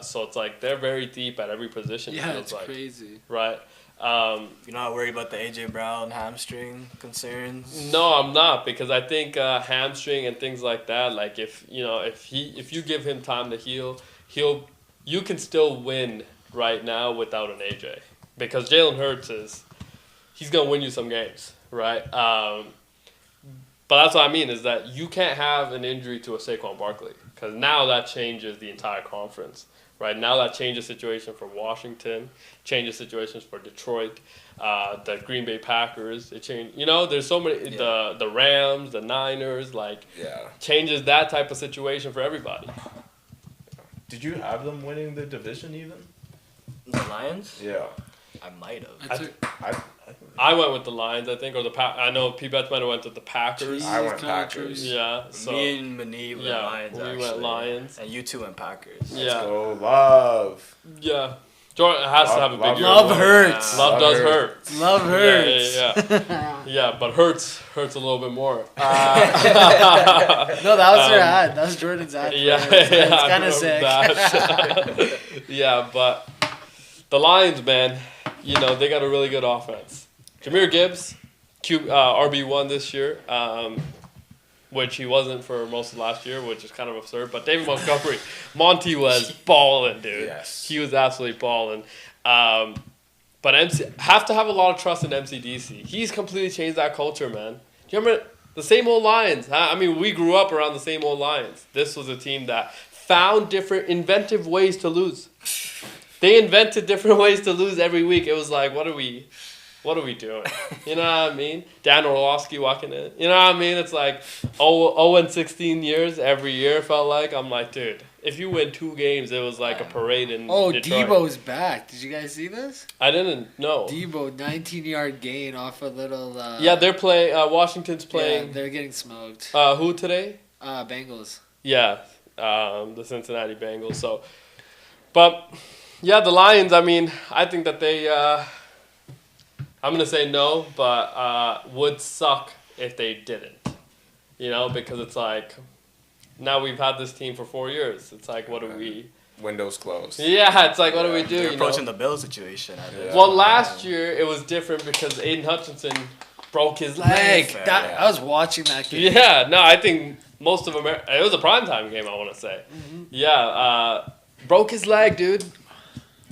So it's like they're very deep at every position. Yeah, it's crazy. Right. you're not worried about the AJ Brown hamstring concerns? No, I'm not, because I think hamstring and things like that. Like if you give him time to heal, you can still win right now without an AJ, because Jalen Hurts he's gonna win you some games, right? But that's what I mean, is that you can't have an injury to a Saquon Barkley, because now that changes the entire conference, right? Now that changes the situation for Washington, changes situations for Detroit, the Green Bay Packers. It changed, there's so many, the Rams, the Niners, changes that type of situation for everybody. Did you have them winning the division even? The Lions? Yeah. I might have. I went with the Lions, I think, or I know P-Bets might have went with the Packers. I went Packers. Yeah. So, me and Muneeb went Lions, we actually. went Lions. And you two went Packers. Yeah. Let's go, Love. Yeah. Jordan has to have a big year. Love hurts. Love does hurt. Love hurts. Yeah. Yeah, but hurts a little bit more. No, that was her ad. That was Jordan's ad. It's kind of sick. Yeah, but the Lions, man, they got a really good offense. Jahmyr Gibbs, RB1 this year, which he wasn't for most of last year, which is kind of absurd. But David Montgomery, Monty was balling, dude. Yes. He was absolutely balling. But have to have a lot of trust in MCDC. He's completely changed that culture, man. Do you remember the same old Lions? I mean, we grew up around the same old Lions. This was a team that found different inventive ways to lose. They invented different ways to lose every week. It was like, what are we doing? You know what I mean? Dan Orlovsky walking in. You know what I mean? It's like 0-16 years every year, felt like. I'm like, dude, if you win 2 games, it was like a parade in Detroit. Debo's back. Did you guys see this? I didn't know. Debo, 19-yard gain off a little... yeah, they're playing... Washington's playing... Yeah, they're getting smoked. Who today? Bengals. Yeah, the Cincinnati Bengals. So, but... Yeah, the Lions, I mean, I think that they, I'm going to say no, but would suck if they didn't. Because it's like, now we've had this team for 4 years. It's like, what do we... Windows closed. Yeah, it's like, what do we do? They're approaching the Bills situation. Well, last year, it was different because Aiden Hutchinson broke his leg. I was watching that game. Yeah, no, I think most of America... It was a primetime game, I want to say. Mm-hmm. Yeah, broke his leg, dude.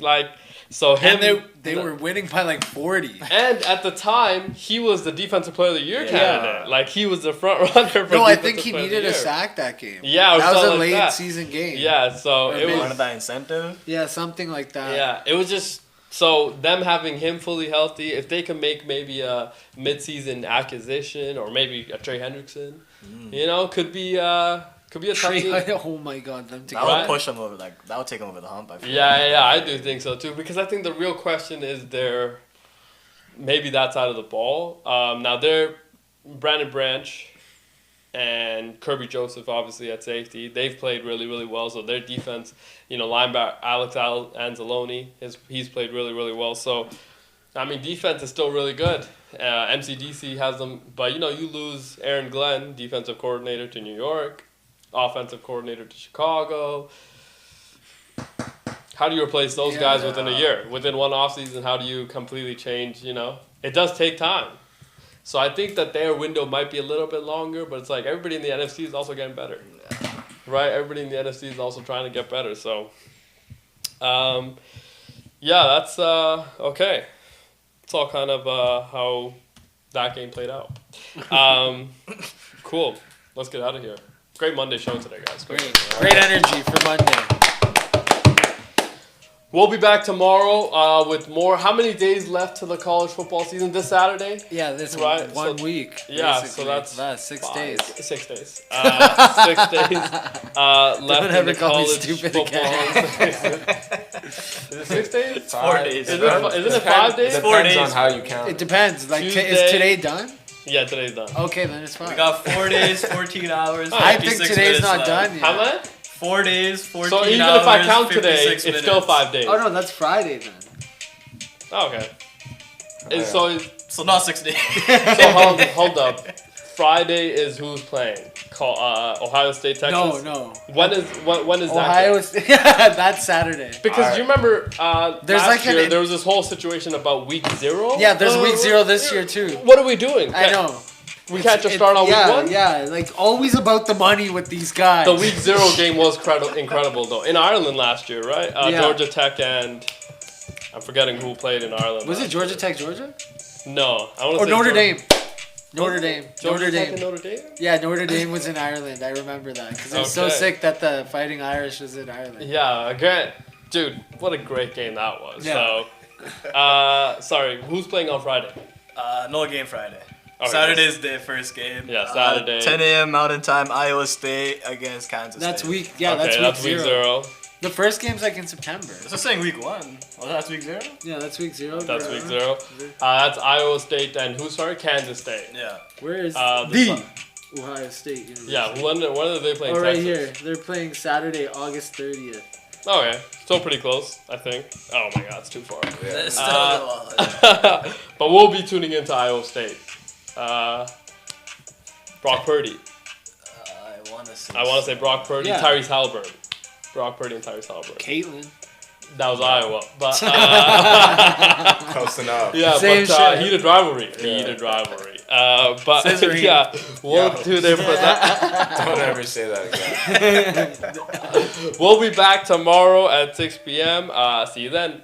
They were winning by like 40. And at the time, he was the Defensive Player of the Year candidate. Like, he was the front runner for No, I think he needed a sack that game. Yeah, that was a late season game. Yeah, so it was one of that incentive. Yeah, something like that. Yeah, it was just so them having him fully healthy. If they can make maybe a mid-season acquisition or maybe a Trey Hendrickson, Could be a tough team. Oh my God, them together. That would push them over. Like that would take them over the hump. I feel. Yeah, I do think so too. Because I think the real question is maybe that side of the ball. Now they're Brandon Branch and Kirby Joseph, obviously at safety. They've played really, really well. So their defense, linebacker Alex Anzalone, he's played really, really well. So, I mean, defense is still really good. MCDC has them, but you lose Aaron Glenn, defensive coordinator to New York, offensive coordinator to Chicago. How do you replace those guys within a year? Within one offseason, how do you completely change, It does take time. So I think that their window might be a little bit longer, but it's like everybody in the NFC is also getting better. Right? Everybody in the NFC is also trying to get better. So, that's okay. It's all kind of how that game played out. Cool. Let's get out of here. Great Monday show today, guys. Great energy for Monday. We'll be back tomorrow with more. How many days left to the college football season? This Saturday? Yeah, this right. one week. Yeah, so that's 6 days. 6 days. 6 days left in the college football season. Is it 6 days? 4 days. Isn't it 5 days? It depends on how you count. It depends. Like, is today done? Yeah, today's done. Okay, then it's fine. We got 4 days, 14 hours. I think today's not done yet. How much? 4 days, 14 hours. So even if I count today, it's still 5 days. Oh no, that's Friday then. Okay. So not 6 days. So hold up. Friday is who's playing? Ohio State, Texas. No. When is that? Ohio State. That's Saturday. Because you remember last year there was this whole situation about week 0. Yeah, there's week 0 this year too. What are we doing? I know. We can't just start on week 1? Yeah, like always about the money with these guys. The week 0 game was incredible though. In Ireland last year, right? Georgia Tech and I'm forgetting who played in Ireland. Was it Georgia Tech, Georgia? No, I want to say Notre Dame. Notre Dame. Notre Dame. Notre Dame? Yeah, Notre Dame was in Ireland. I remember that because it was so sick that the Fighting Irish was in Ireland. Yeah, again, dude, what a great game that was. Yeah. So, sorry, who's playing on Friday? No game Friday. Okay, Saturday's the first game. Yeah, Saturday. 10 a.m. Mountain Time, Iowa State against Kansas That's State. week. Yeah, that's week 0. 0. The first game's like in September. So saying week 1. Well, that's week 0. Yeah, that's week 0. That's week 0. That's Iowa State and who's sorry? Kansas State. Yeah. Where is the Ohio State University? Yeah, when are they playing? Oh, right Texas? here. They're playing Saturday, August 30th. Okay, still pretty close, I think. Oh my God, it's too far. Yeah. But we'll be tuning into Iowa State. Brock Purdy. I want to say Brock Purdy, Yeah. Tyrese Halliburton. Brock Purdy and Tyrese Halliburton. Caitlin. That was Iowa, but Close enough. yeah, Same but shit. heated rivalry. But Scissoring. yeah, we'll tune in for that. Don't ever say that again. We'll be back tomorrow at 6 p.m. See you then.